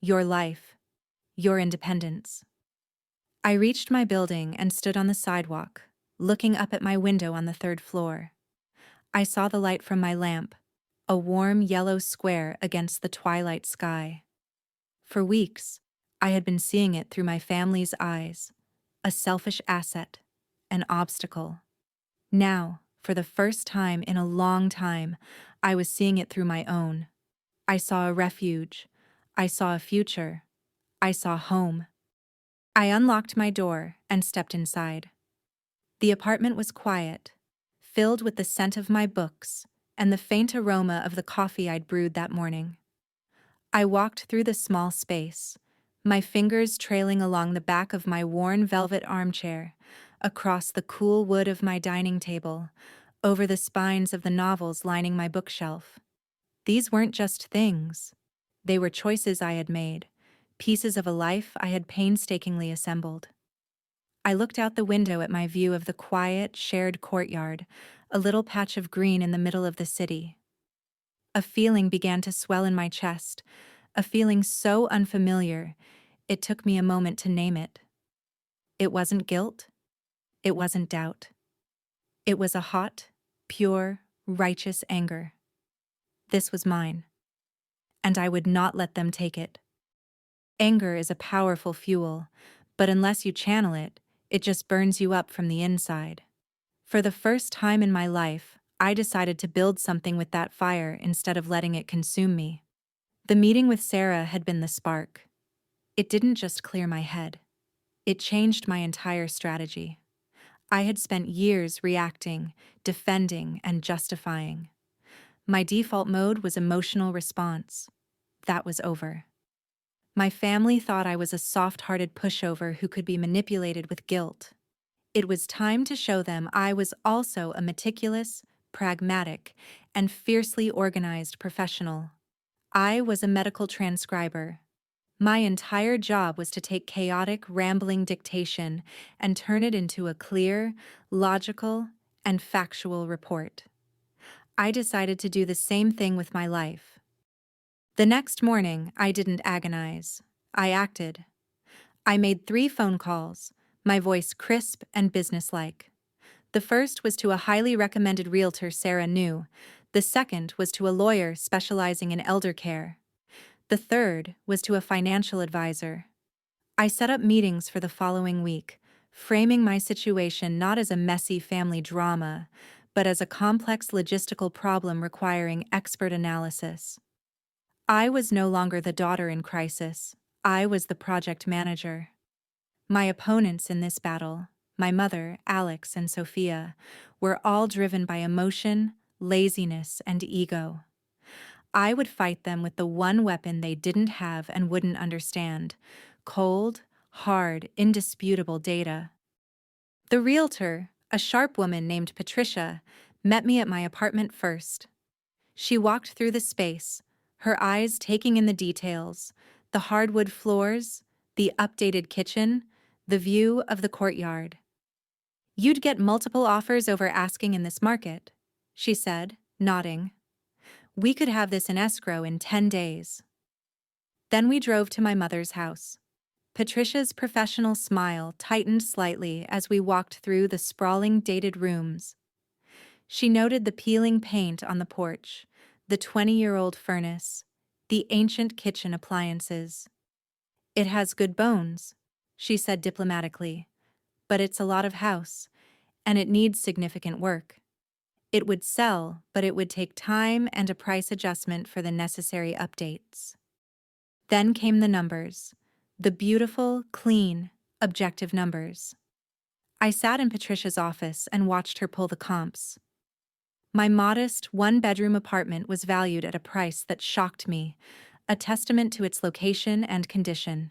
Your life. Your independence. I reached my building and stood on the sidewalk, looking up at my window on the third floor. I saw the light from my lamp, a warm yellow square against the twilight sky. For weeks, I had been seeing it through my family's eyes, a selfish asset, an obstacle. Now, for the first time in a long time, I was seeing it through my own. I saw a refuge. I saw a future. I saw home. I unlocked my door and stepped inside. The apartment was quiet, filled with the scent of my books and the faint aroma of the coffee I'd brewed that morning. I walked through the small space, my fingers trailing along the back of my worn velvet armchair, across the cool wood of my dining table, over the spines of the novels lining my bookshelf. These weren't just things. They were choices I had made, pieces of a life I had painstakingly assembled. I looked out the window at my view of the quiet, shared courtyard, a little patch of green in the middle of the city. A feeling began to swell in my chest, a feeling so unfamiliar, it took me a moment to name it. It wasn't guilt. It wasn't doubt. It was a hot, pure, righteous anger. This was mine, and I would not let them take it. Anger is a powerful fuel, but unless you channel it, it just burns you up from the inside. For the first time in my life, I decided to build something with that fire instead of letting it consume me. The meeting with Sarah had been the spark. It didn't just clear my head. It changed my entire strategy. I had spent years reacting, defending, and justifying. My default mode was emotional response. That was over. My family thought I was a soft-hearted pushover who could be manipulated with guilt. It was time to show them I was also a meticulous, pragmatic, and fiercely organized professional. I was a medical transcriber. My entire job was to take chaotic, rambling dictation and turn it into a clear, logical, and factual report. I decided to do the same thing with my life. The next morning, I didn't agonize. I acted. I made 3 phone calls, my voice crisp and businesslike. The first was to a highly recommended realtor Sarah knew. The second was to a lawyer specializing in elder care. The third was to a financial advisor. I set up meetings for the following week, framing my situation not as a messy family drama, but as a complex logistical problem requiring expert analysis. I was no longer the daughter in crisis. I was the project manager. My opponents in this battle, my mother, Alex, and Sophia, were all driven by emotion, laziness, and ego. I would fight them with the one weapon they didn't have and wouldn't understand: cold, hard, indisputable data. The realtor, a sharp woman named Patricia, met me at my apartment first. She walked through the space, her eyes taking in the details, the hardwood floors, the updated kitchen, the view of the courtyard. "You'd get multiple offers over asking in this market," she said, nodding. "We could have this in escrow in 10 days. Then we drove to my mother's house. Patricia's professional smile tightened slightly as we walked through the sprawling dated rooms. She noted the peeling paint on the porch, the 20-year-old furnace, the ancient kitchen appliances. "It has good bones," she said diplomatically, "but it's a lot of house, and it needs significant work. It would sell, but it would take time and a price adjustment for the necessary updates." Then came the numbers, the beautiful, clean, objective numbers. I sat in Patricia's office and watched her pull the comps. My modest, one-bedroom apartment was valued at a price that shocked me, a testament to its location and condition.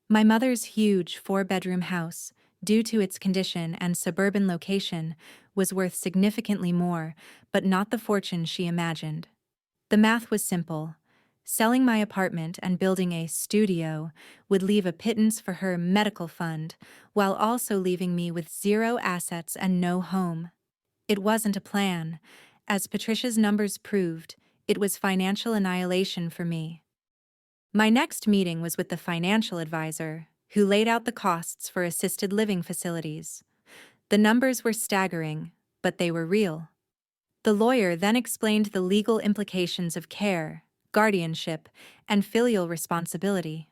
My mother's huge four-bedroom house, due to its condition and suburban location, was worth significantly more, but not the fortune she imagined. The math was simple. Selling my apartment and building a studio would leave a pittance for her medical fund, while also leaving me with zero assets and no home. It wasn't a plan. As Patricia's numbers proved, it was financial annihilation for me. My next meeting was with the financial advisor, who laid out the costs for assisted living facilities. The numbers were staggering, but they were real. The lawyer then explained the legal implications of care, guardianship, and filial responsibility.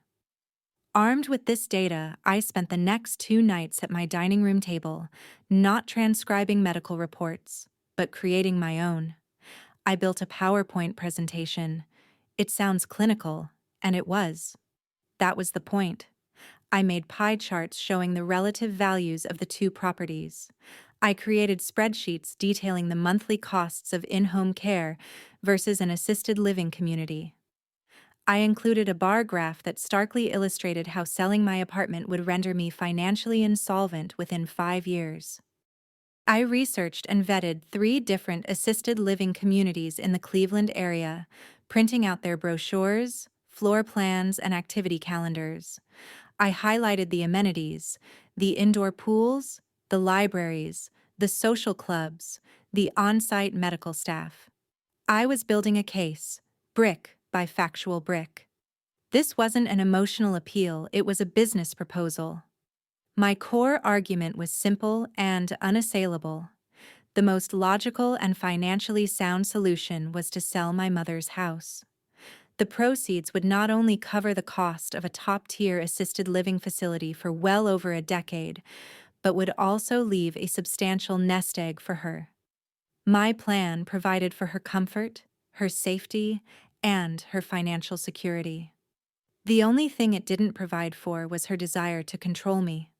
Armed with this data, I spent the next 2 nights at my dining room table, not transcribing medical reports, but creating my own. I built a PowerPoint presentation. It sounds clinical, and it was. That was the point. I made pie charts showing the relative values of the two properties. I created spreadsheets detailing the monthly costs of in-home care versus an assisted living community. I included a bar graph that starkly illustrated how selling my apartment would render me financially insolvent within 5 years. I researched and vetted 3 different assisted living communities in the Cleveland area, printing out their brochures, floor plans, and activity calendars. I highlighted the amenities, the indoor pools, the libraries, the social clubs, the on-site medical staff. I was building a case, brick by factual brick. This wasn't an emotional appeal, it was a business proposal. My core argument was simple and unassailable. The most logical and financially sound solution was to sell my mother's house. The proceeds would not only cover the cost of a top-tier assisted living facility for well over a decade, but would also leave a substantial nest egg for her. My plan provided for her comfort, her safety, and her financial security. The only thing it didn't provide for was her desire to control me.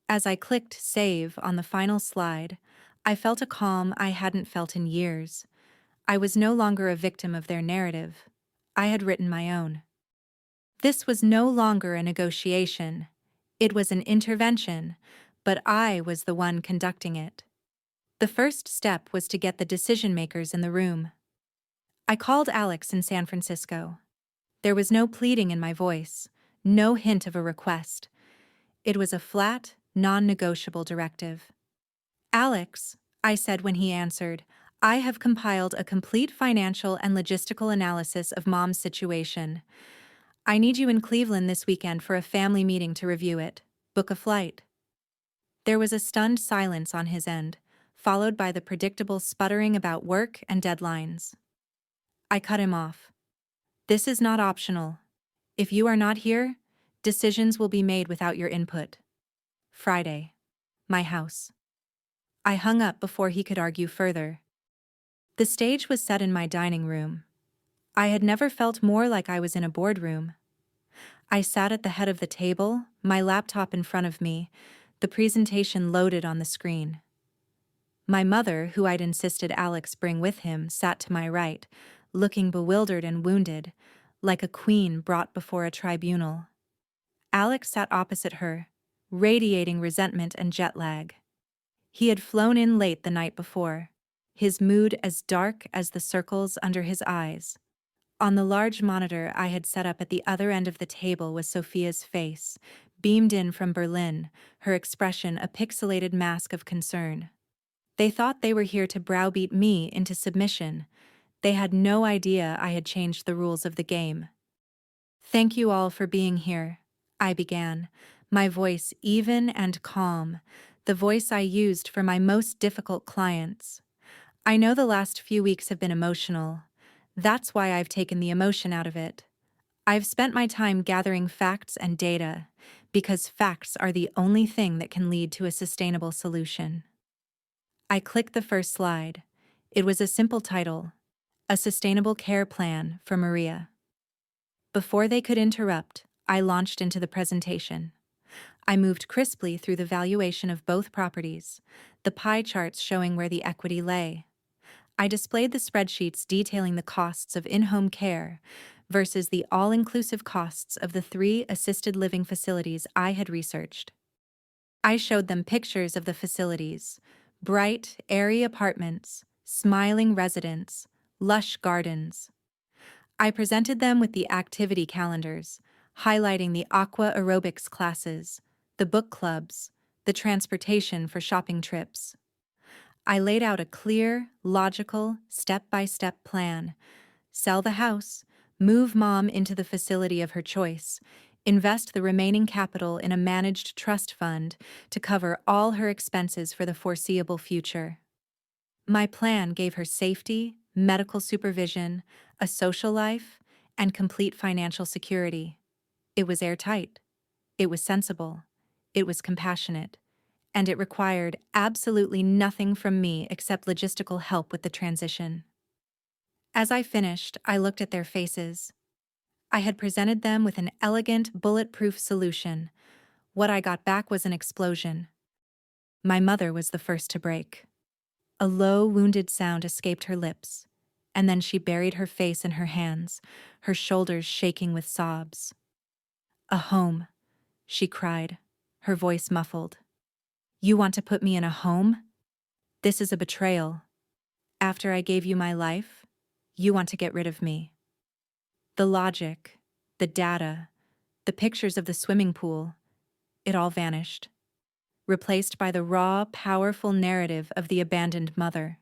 As I clicked save on the final slide, I felt a calm I hadn't felt in years. I was no longer a victim of their narrative. I had written my own. This was no longer a negotiation. It was an intervention, but I was the one conducting it. The first step was to get the decision-makers in the room. I called Alex in San Francisco. There was no pleading in my voice, no hint of a request. It was a flat, non-negotiable directive. "Alex," I said when he answered, "I have compiled a complete financial and logistical analysis of Mom's situation. I need you in Cleveland this weekend for a family meeting to review it. Book a flight." There was a stunned silence on his end, followed by the predictable sputtering about work and deadlines. I cut him off. "This is not optional. If you are not here, decisions will be made without your input." Friday. My house. I hung up before he could argue further. The stage was set in my dining room. I had never felt more like I was in a boardroom. I sat at the head of the table, my laptop in front of me, the presentation loaded on the screen. My mother, who I'd insisted Alex bring with him, sat to my right, looking bewildered and wounded, like a queen brought before a tribunal. Alex sat opposite her, radiating resentment and jet lag. He had flown in late the night before. his mood as dark as the circles under his eyes. On the large monitor I had set up at the other end of the table was Sophia's face, beamed in from Berlin, her expression a pixelated mask of concern. They thought they were here to browbeat me into submission. They had no idea I had changed the rules of the game. "Thank you all for being here," I began, my voice even and calm, the voice I used for my most difficult clients. "I know the last few weeks have been emotional. That's why I've taken the emotion out of it. I've spent my time gathering facts and data, because facts are the only thing that can lead to a sustainable solution." I clicked the first slide. It was a simple title: A Sustainable Care Plan for Maria. Before they could interrupt, I launched into the presentation. I moved crisply through the valuation of both properties, the pie charts showing where the equity lay. I displayed the spreadsheets detailing the costs of in-home care versus the all-inclusive costs of the 3 assisted living facilities I had researched. I showed them pictures of the facilities: bright, airy apartments, smiling residents, lush gardens. I presented them with the activity calendars, highlighting the aqua aerobics classes, the book clubs, the transportation for shopping trips. I laid out a clear, logical, step-by-step plan: sell the house, move mom into the facility of her choice, invest the remaining capital in a managed trust fund to cover all her expenses for the foreseeable future. My plan gave her safety, medical supervision, a social life, and complete financial security. It was airtight. It was sensible. It was compassionate. And it required absolutely nothing from me except logistical help with the transition. As I finished, I looked at their faces. I had presented them with an elegant, bulletproof solution. What I got back was an explosion. My mother was the first to break. A low, wounded sound escaped her lips, and then she buried her face in her hands, her shoulders shaking with sobs. "A home," she cried, her voice muffled. "You want to put me in a home? This is a betrayal. After I gave you my life, you want to get rid of me." The logic, the data, the pictures of the swimming pool, it all vanished, replaced by the raw, powerful narrative of the abandoned mother.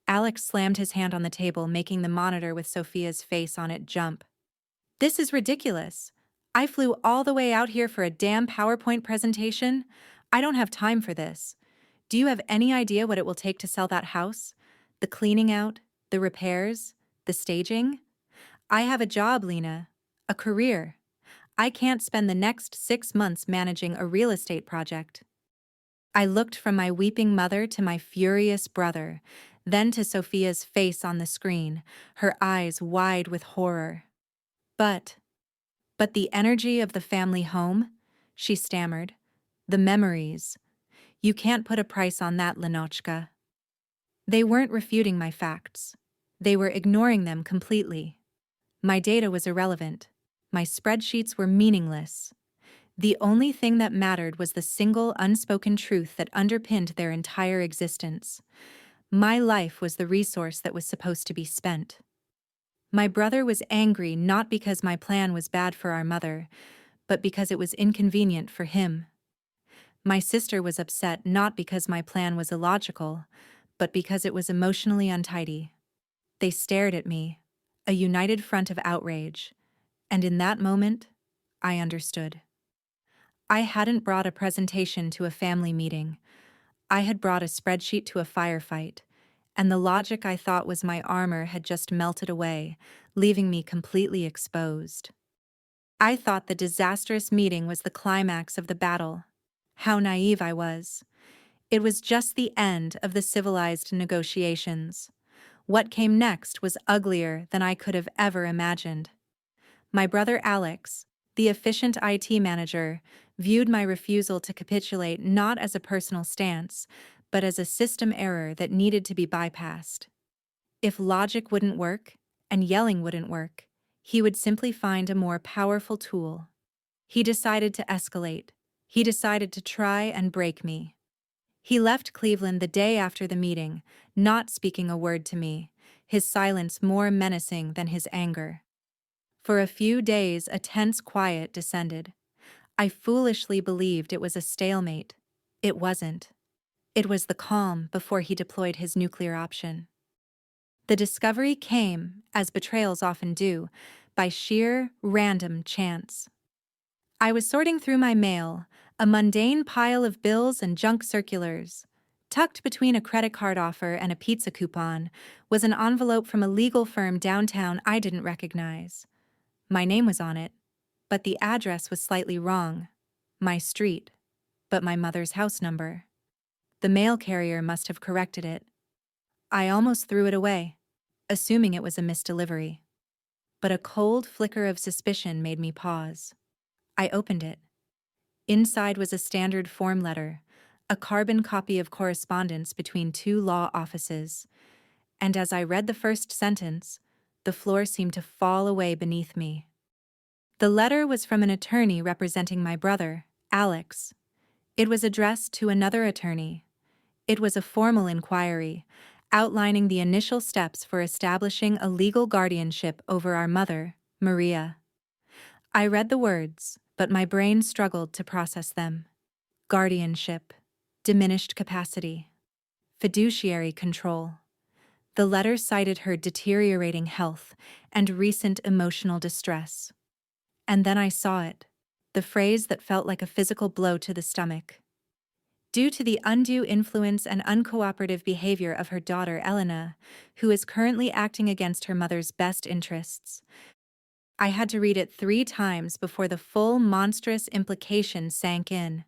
Alex slammed his hand on the table, making the monitor with Sophia's face on it jump. "This is ridiculous. I flew all the way out here for a damn PowerPoint presentation. I don't have time for this. Do you have any idea what it will take to sell that house? The cleaning out, the repairs, the staging? I have a job, Lena. A career. I can't spend the next 6 months managing a real estate project." I looked from my weeping mother to my furious brother, then to Sophia's face on the screen, her eyes wide with horror. But the energy of the family home," she stammered. "The memories. You can't put a price on that, Lenochka." They weren't refuting my facts. They were ignoring them completely. My data was irrelevant. My spreadsheets were meaningless. The only thing that mattered was the single unspoken truth that underpinned their entire existence. My life was the resource that was supposed to be spent. My brother was angry not because my plan was bad for our mother, but because it was inconvenient for him. My sister was upset not because my plan was illogical, but because it was emotionally untidy. They stared at me, a united front of outrage, and in that moment, I understood. I hadn't brought a presentation to a family meeting. I had brought a spreadsheet to a firefight, and the logic I thought was my armor had just melted away, leaving me completely exposed. I thought the disastrous meeting was the climax of the battle. How naive I was. It was just the end of the civilized negotiations. What came next was uglier than I could have ever imagined. My brother Alex, the efficient IT manager, viewed my refusal to capitulate not as a personal stance, but as a system error that needed to be bypassed. If logic wouldn't work, and yelling wouldn't work, he would simply find a more powerful tool. He decided to escalate. He decided to try and break me. He left Cleveland the day after the meeting, not speaking a word to me, his silence more menacing than his anger. For a few days, a tense quiet descended. I foolishly believed it was a stalemate. It wasn't. It was the calm before he deployed his nuclear option. The discovery came, as betrayals often do, by sheer, random chance. I was sorting through my mail, a mundane pile of bills and junk circulars. Tucked between a credit card offer and a pizza coupon was an envelope from a legal firm downtown I didn't recognize. My name was on it, but the address was slightly wrong. My street, but my mother's house number. The mail carrier must have corrected it. I almost threw it away, assuming it was a misdelivery. But a cold flicker of suspicion made me pause. I opened it. Inside was a standard form letter, a carbon copy of correspondence between two law offices. And as I read the first sentence, the floor seemed to fall away beneath me. The letter was from an attorney representing my brother, Alex. It was addressed to another attorney. It was a formal inquiry, outlining the initial steps for establishing a legal guardianship over our mother, Maria. I read the words, but my brain struggled to process them. Guardianship, diminished capacity, fiduciary control. The letter cited her deteriorating health and recent emotional distress. And then I saw it, the phrase that felt like a physical blow to the stomach. Due to the undue influence and uncooperative behavior of her daughter Elena, who is currently acting against her mother's best interests. I had to read it 3 times before the full monstrous implication sank in.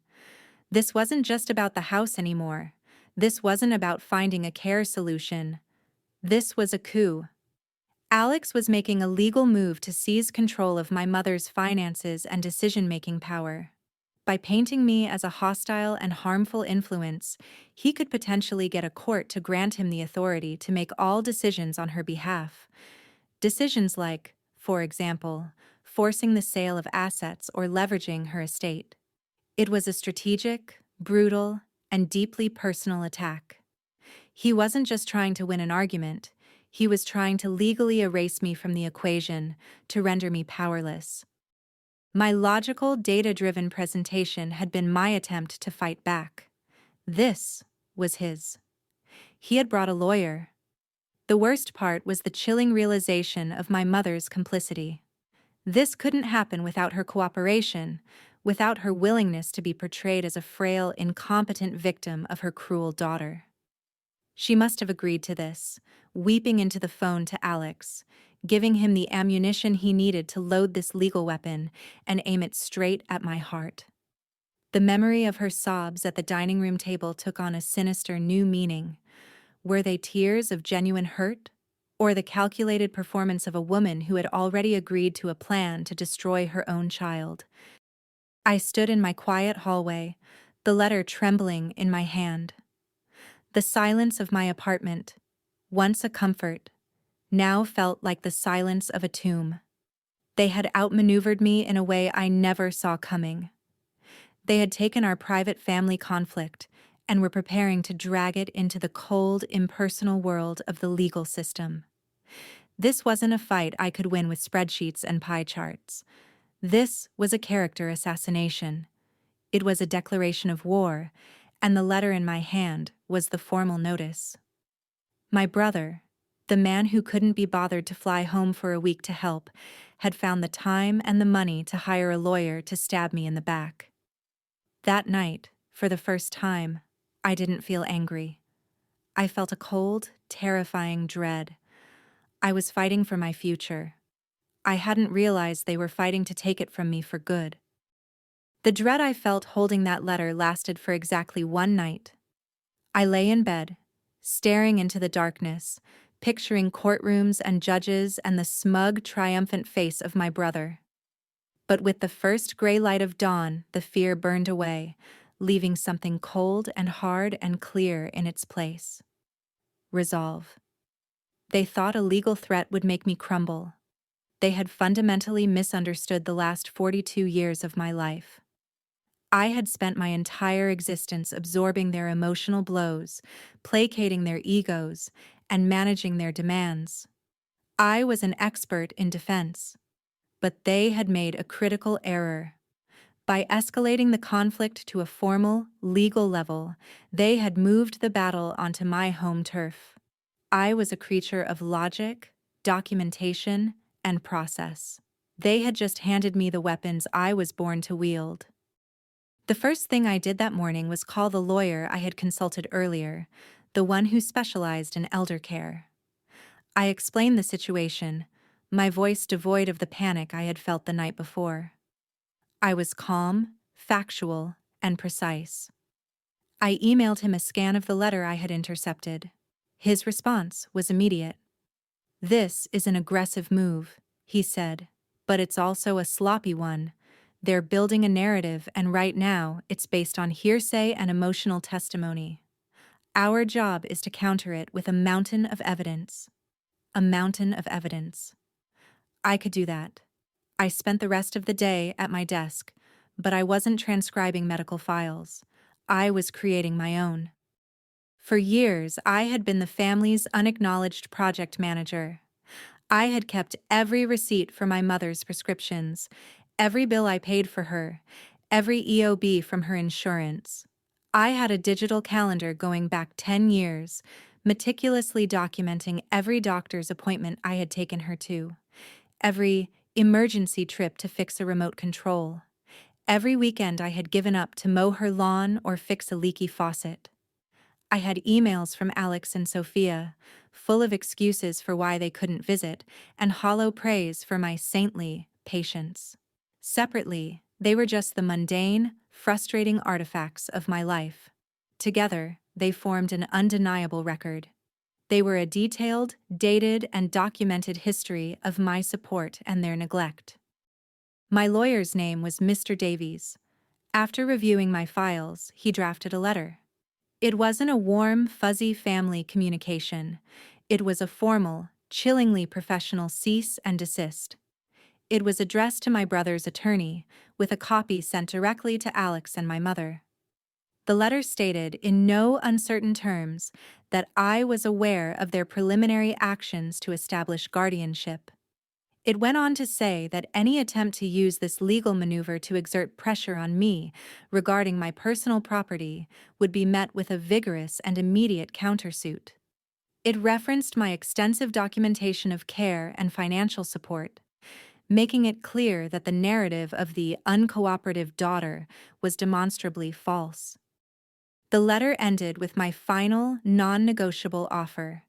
This wasn't just about the house anymore. This wasn't about finding a care solution. This was a coup. Alex was making a legal move to seize control of my mother's finances and decision-making power. By painting me as a hostile and harmful influence, he could potentially get a court to grant him the authority to make all decisions on her behalf. Decisions like, for example, forcing the sale of assets or leveraging her estate. It was a strategic, brutal, and deeply personal attack. He wasn't just trying to win an argument, he was trying to legally erase me from the equation, to render me powerless. My logical, data-driven presentation had been my attempt to fight back. This was his. He had brought a lawyer. The worst part was the chilling realization of my mother's complicity. This couldn't happen without her cooperation, without her willingness to be portrayed as a frail, incompetent victim of her cruel daughter. She must have agreed to this, weeping into the phone to Alex, giving him the ammunition he needed to load this legal weapon and aim it straight at my heart. The memory of her sobs at the dining room table took on a sinister new meaning. Were they tears of genuine hurt, or the calculated performance of a woman who had already agreed to a plan to destroy her own child? I stood in my quiet hallway, the letter trembling in my hand. The silence of my apartment, once a comfort, now felt like the silence of a tomb. They had outmaneuvered me in a way I never saw coming. They had taken our private family conflict and were preparing to drag it into the cold, impersonal world of the legal system. This wasn't a fight I could win with spreadsheets and pie charts. This was a character assassination. It was a declaration of war, and the letter in my hand was the formal notice. My brother, the man who couldn't be bothered to fly home for a week to help, had found the time and the money to hire a lawyer to stab me in the back. That night, for the first time, I didn't feel angry. I felt a cold, terrifying dread. I was fighting for my future. I hadn't realized they were fighting to take it from me for good. The dread I felt holding that letter lasted for exactly 1 night. I lay in bed, staring into the darkness, picturing courtrooms and judges and the smug, triumphant face of my brother. But with the first gray light of dawn, the fear burned away, leaving something cold and hard and clear in its place. Resolve. They thought a legal threat would make me crumble. They had fundamentally misunderstood the last 42 years of my life. I had spent my entire existence absorbing their emotional blows, placating their egos, and managing their demands. I was an expert in defense, but they had made a critical error. By escalating the conflict to a formal, legal level, they had moved the battle onto my home turf. I was a creature of logic, documentation, and process. They had just handed me the weapons I was born to wield. The first thing I did that morning was call the lawyer I had consulted earlier, the one who specialized in elder care. I explained the situation, my voice devoid of the panic I had felt the night before. I was calm, factual, and precise. I emailed him a scan of the letter I had intercepted. His response was immediate. "This is an aggressive move," he said, "but it's also a sloppy one. They're building a narrative, and right now it's based on hearsay and emotional testimony. Our job is to counter it with a mountain of evidence." A mountain of evidence. I could do that. I spent the rest of the day at my desk, but I wasn't transcribing medical files. I was creating my own. For years, I had been the family's unacknowledged project manager. I had kept every receipt for my mother's prescriptions, every bill I paid for her, every EOB from her insurance. I had a digital calendar going back 10 years, meticulously documenting every doctor's appointment I had taken her to, every emergency trip to fix a remote control, every weekend I had given up to mow her lawn or fix a leaky faucet. I had emails from Alex and Sophia, full of excuses for why they couldn't visit, and hollow praise for my saintly patience. Separately, they were just the mundane, frustrating artifacts of my life. Together, they formed an undeniable record. They were a detailed, dated, and documented history of my support and their neglect. My lawyer's name was Mr. Davies. After reviewing my files, he drafted a letter. It wasn't a warm, fuzzy family communication. It was a formal, chillingly professional cease and desist. It was addressed to my brother's attorney, with a copy sent directly to Alex and my mother. The letter stated, in no uncertain terms, that I was aware of their preliminary actions to establish guardianship. It went on to say that any attempt to use this legal maneuver to exert pressure on me regarding my personal property would be met with a vigorous and immediate countersuit. It referenced my extensive documentation of care and financial support, making it clear that the narrative of the uncooperative daughter was demonstrably false. The letter ended with my final, non-negotiable offer.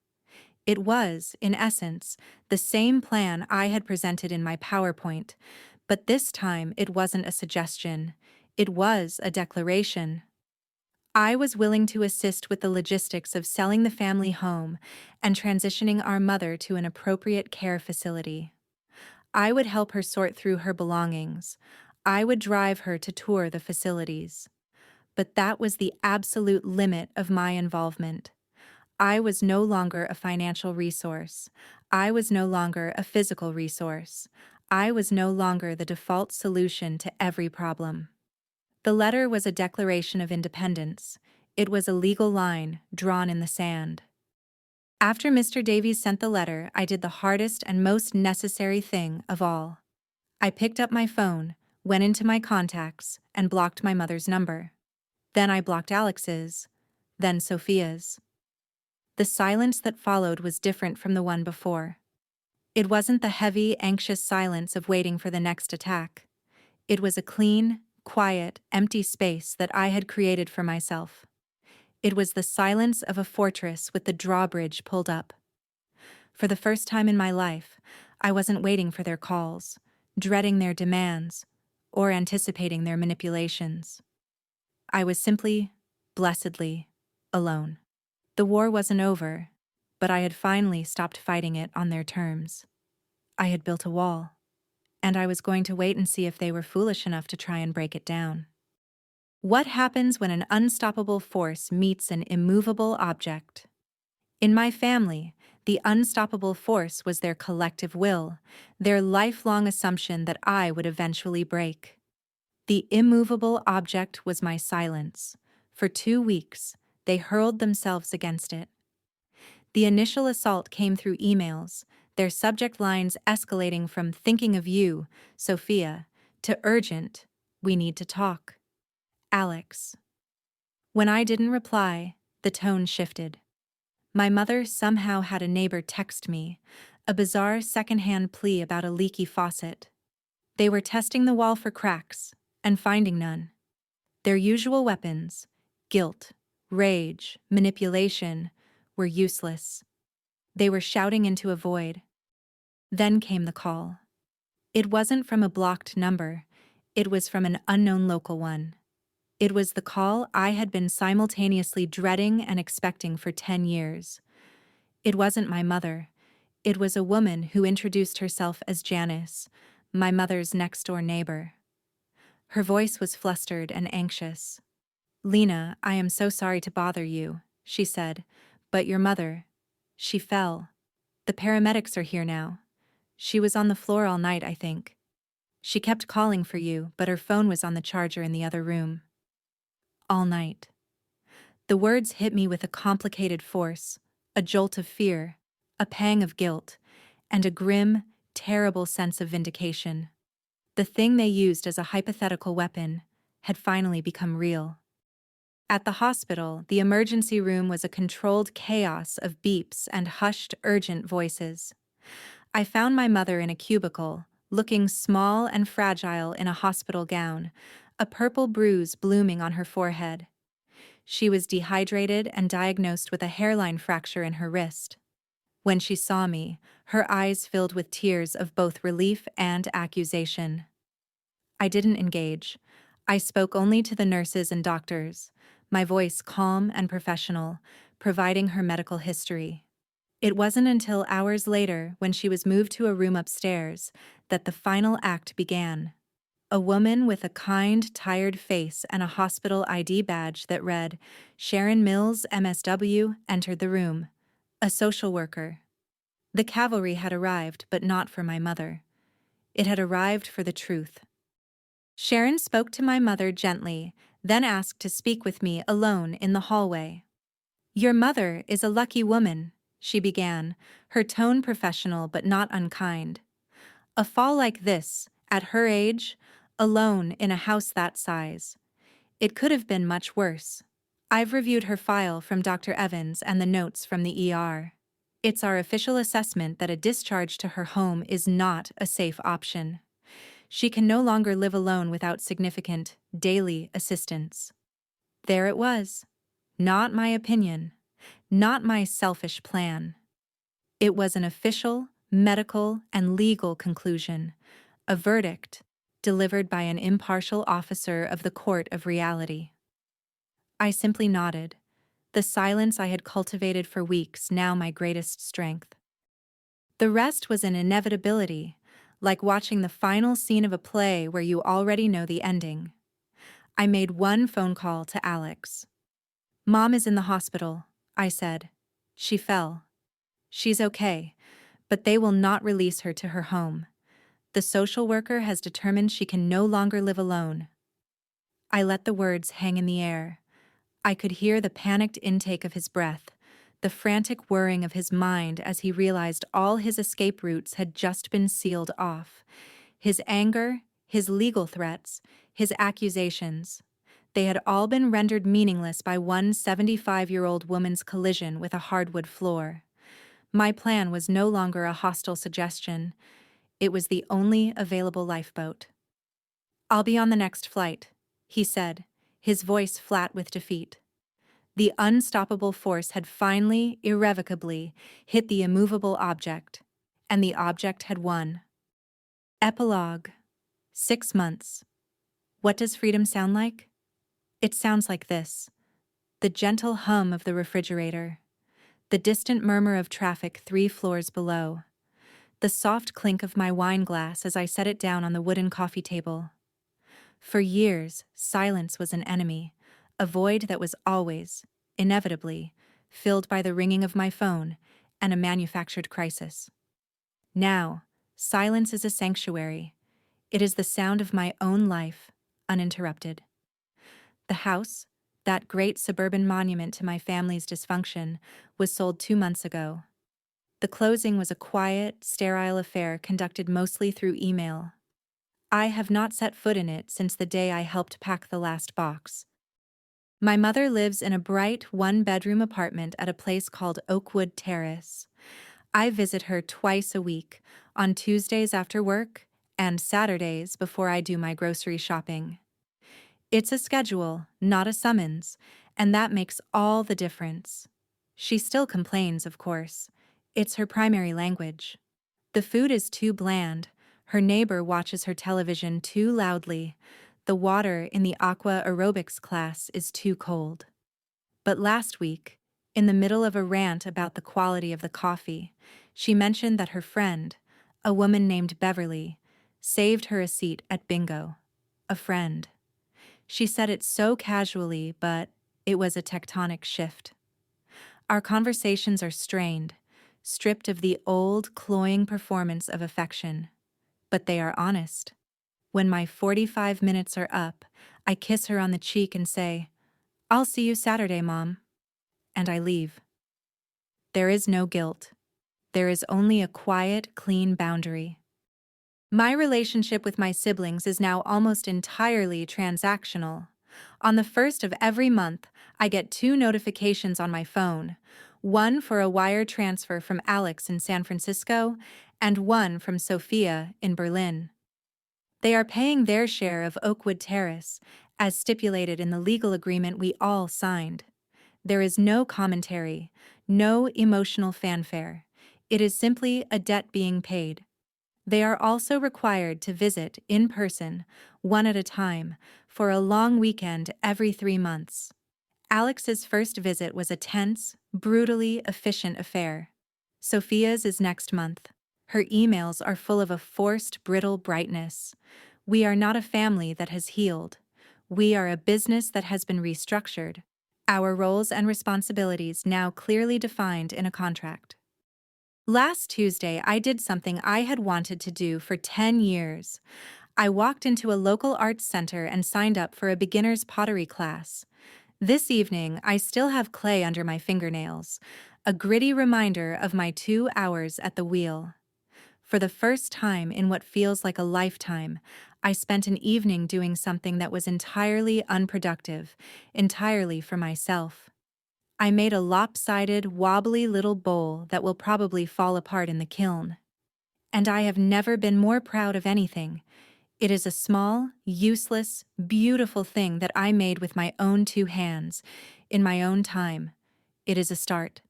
It was, in essence, the same plan I had presented in my PowerPoint, but this time it wasn't a suggestion. It was a declaration. I was willing to assist with the logistics of selling the family home and transitioning our mother to an appropriate care facility. I would help her sort through her belongings. I would drive her to tour the facilities. But that was the absolute limit of my involvement. I was no longer a financial resource. I was no longer a physical resource. I was no longer the default solution to every problem. The letter was a declaration of independence. It was a legal line drawn in the sand. After Mr. Davies sent the letter, I did the hardest and most necessary thing of all. I picked up my phone, went into my contacts, and blocked my mother's number. Then I blocked Alex's, then Sophia's. The silence that followed was different from the one before. It wasn't the heavy, anxious silence of waiting for the next attack. It was a clean, quiet, empty space that I had created for myself. It was the silence of a fortress with the drawbridge pulled up. For the first time in my life, I wasn't waiting for their calls, dreading their demands, or anticipating their manipulations. I was simply, blessedly, alone. The war wasn't over, but I had finally stopped fighting it on their terms. I had built a wall, and I was going to wait and see if they were foolish enough to try and break it down. What happens when an unstoppable force meets an immovable object? In my family, the unstoppable force was their collective will, their lifelong assumption that I would eventually break. The immovable object was my silence. For 2 weeks, they hurled themselves against it. The initial assault came through emails, their subject lines escalating from "thinking of you, Sophia," to "urgent, we need to talk, Alex." When I didn't reply, the tone shifted. My mother somehow had a neighbor text me, a bizarre secondhand plea about a leaky faucet. They were testing the wall for cracks, and finding none. Their usual weapons, guilt, rage, manipulation, were useless. They were shouting into a void. Then came the call. It wasn't from a blocked number. It was from an unknown local one. It was the call I had been simultaneously dreading and expecting for 10 years. It wasn't my mother. It was a woman who introduced herself as Janice, my mother's next-door neighbor. Her voice was flustered and anxious. "Lena, I am so sorry to bother you," she said, "but your mother, she fell. The paramedics are here now. She was on the floor all night, I think. She kept calling for you, but her phone was on the charger in the other room." All night. The words hit me with a complicated force, a jolt of fear, a pang of guilt, and a grim, terrible sense of vindication. The thing they used as a hypothetical weapon had finally become real. At the hospital, the emergency room was a controlled chaos of beeps and hushed, urgent voices. I found my mother in a cubicle, looking small and fragile in a hospital gown, a purple bruise blooming on her forehead. She was dehydrated and diagnosed with a hairline fracture in her wrist. When she saw me, her eyes filled with tears of both relief and accusation. I didn't engage. I spoke only to the nurses and doctors, my voice calm and professional, providing her medical history. It wasn't until hours later, when she was moved to a room upstairs, that the final act began. A woman with a kind, tired face and a hospital ID badge that read, "Sharon Mills, MSW," entered the room. A social worker. The cavalry had arrived, but not for my mother. It had arrived for the truth. Sharon spoke to my mother gently, then asked to speak with me alone in the hallway. "Your mother is a lucky woman," she began, her tone professional but not unkind. "A fall like this, at her age, alone in a house that size. It could have been much worse. I've reviewed her file from Dr. Evans and the notes from the ER. It's our official assessment that a discharge to her home is not a safe option. She can no longer live alone without significant, daily assistance." There it was. Not my opinion. Not my selfish plan. It was an official, medical, and legal conclusion, a verdict delivered by an impartial officer of the court of reality. I simply nodded, the silence I had cultivated for weeks now my greatest strength. The rest was an inevitability, like watching the final scene of a play where you already know the ending. I made one phone call to Alex. "Mom is in the hospital," I said. "She fell. She's okay, but they will not release her to her home. The social worker has determined she can no longer live alone." I let the words hang in the air. I could hear the panicked intake of his breath, the frantic whirring of his mind as he realized all his escape routes had just been sealed off. His anger, his legal threats, his accusations. They had all been rendered meaningless by one 75-year-old woman's collision with a hardwood floor. My plan was no longer a hostile suggestion. It was the only available lifeboat. "I'll be on the next flight," he said, his voice flat with defeat. The unstoppable force had finally, irrevocably, hit the immovable object, and the object had won. Epilogue. 6 months. What does freedom sound like? It sounds like this: the gentle hum of the refrigerator, the distant murmur of traffic 3 floors below, the soft clink of my wine glass as I set it down on the wooden coffee table. For years, silence was an enemy, a void that was always, inevitably, filled by the ringing of my phone and a manufactured crisis. Now, silence is a sanctuary. It is the sound of my own life, uninterrupted. The house, that great suburban monument to my family's dysfunction, was sold 2 months ago. The closing was a quiet, sterile affair conducted mostly through email. I have not set foot in it since the day I helped pack the last box. My mother lives in a bright one-bedroom apartment at a place called Oakwood Terrace. I visit her twice a week, on Tuesdays after work and Saturdays before I do my grocery shopping. It's a schedule, not a summons, and that makes all the difference. She still complains, of course. It's her primary language. The food is too bland, her neighbor watches her television too loudly, the water in the aqua aerobics class is too cold. But last week, in the middle of a rant about the quality of the coffee, she mentioned that her friend, a woman named Beverly, saved her a seat at bingo. A friend. She said it so casually, but it was a tectonic shift. Our conversations are strained, stripped of the old, cloying performance of affection. But they are honest. When my 45 minutes are up, I kiss her on the cheek and say, "I'll see you Saturday, Mom." And I leave. There is no guilt. There is only a quiet, clean boundary. My relationship with my siblings is now almost entirely transactional. On the first of every month, I get 2 notifications on my phone, one for a wire transfer from Alex in San Francisco and one from Sophia in Berlin. They are paying their share of Oakwood Terrace, as stipulated in the legal agreement we all signed. There is no commentary, no emotional fanfare. It is simply a debt being paid. They are also required to visit in person, one at a time, for a long weekend every 3 months. Alex's first visit was a tense, brutally efficient affair. Sophia's is next month. Her emails are full of a forced, brittle brightness. We are not a family that has healed. We are a business that has been restructured. Our roles and responsibilities now clearly defined in a contract. Last Tuesday, I did something I had wanted to do for 10 years. I walked into a local arts center and signed up for a beginner's pottery class. This evening, I still have clay under my fingernails, a gritty reminder of my 2 hours at the wheel. For the first time in what feels like a lifetime, I spent an evening doing something that was entirely unproductive, entirely for myself. I made a lopsided, wobbly little bowl that will probably fall apart in the kiln. And I have never been more proud of anything. It is a small, useless, beautiful thing that I made with my own 2 hands, in my own time. It is a start.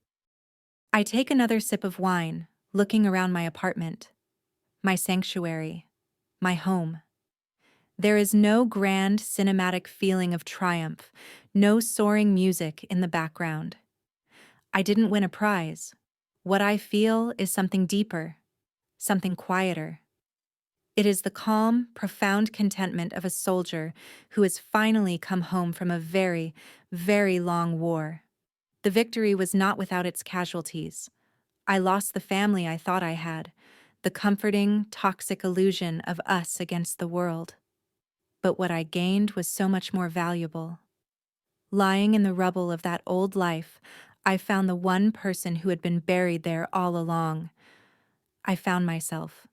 I take another sip of wine, looking around my apartment. My sanctuary. My home. There is no grand, cinematic feeling of triumph, no soaring music in the background. I didn't win a prize. What I feel is something deeper, something quieter. It is the calm, profound contentment of a soldier who has finally come home from a very, very long war. The victory was not without its casualties. I lost the family I thought I had, the comforting, toxic illusion of us against the world. But what I gained was so much more valuable. Lying in the rubble of that old life, I found the one person who had been buried there all along. I found myself.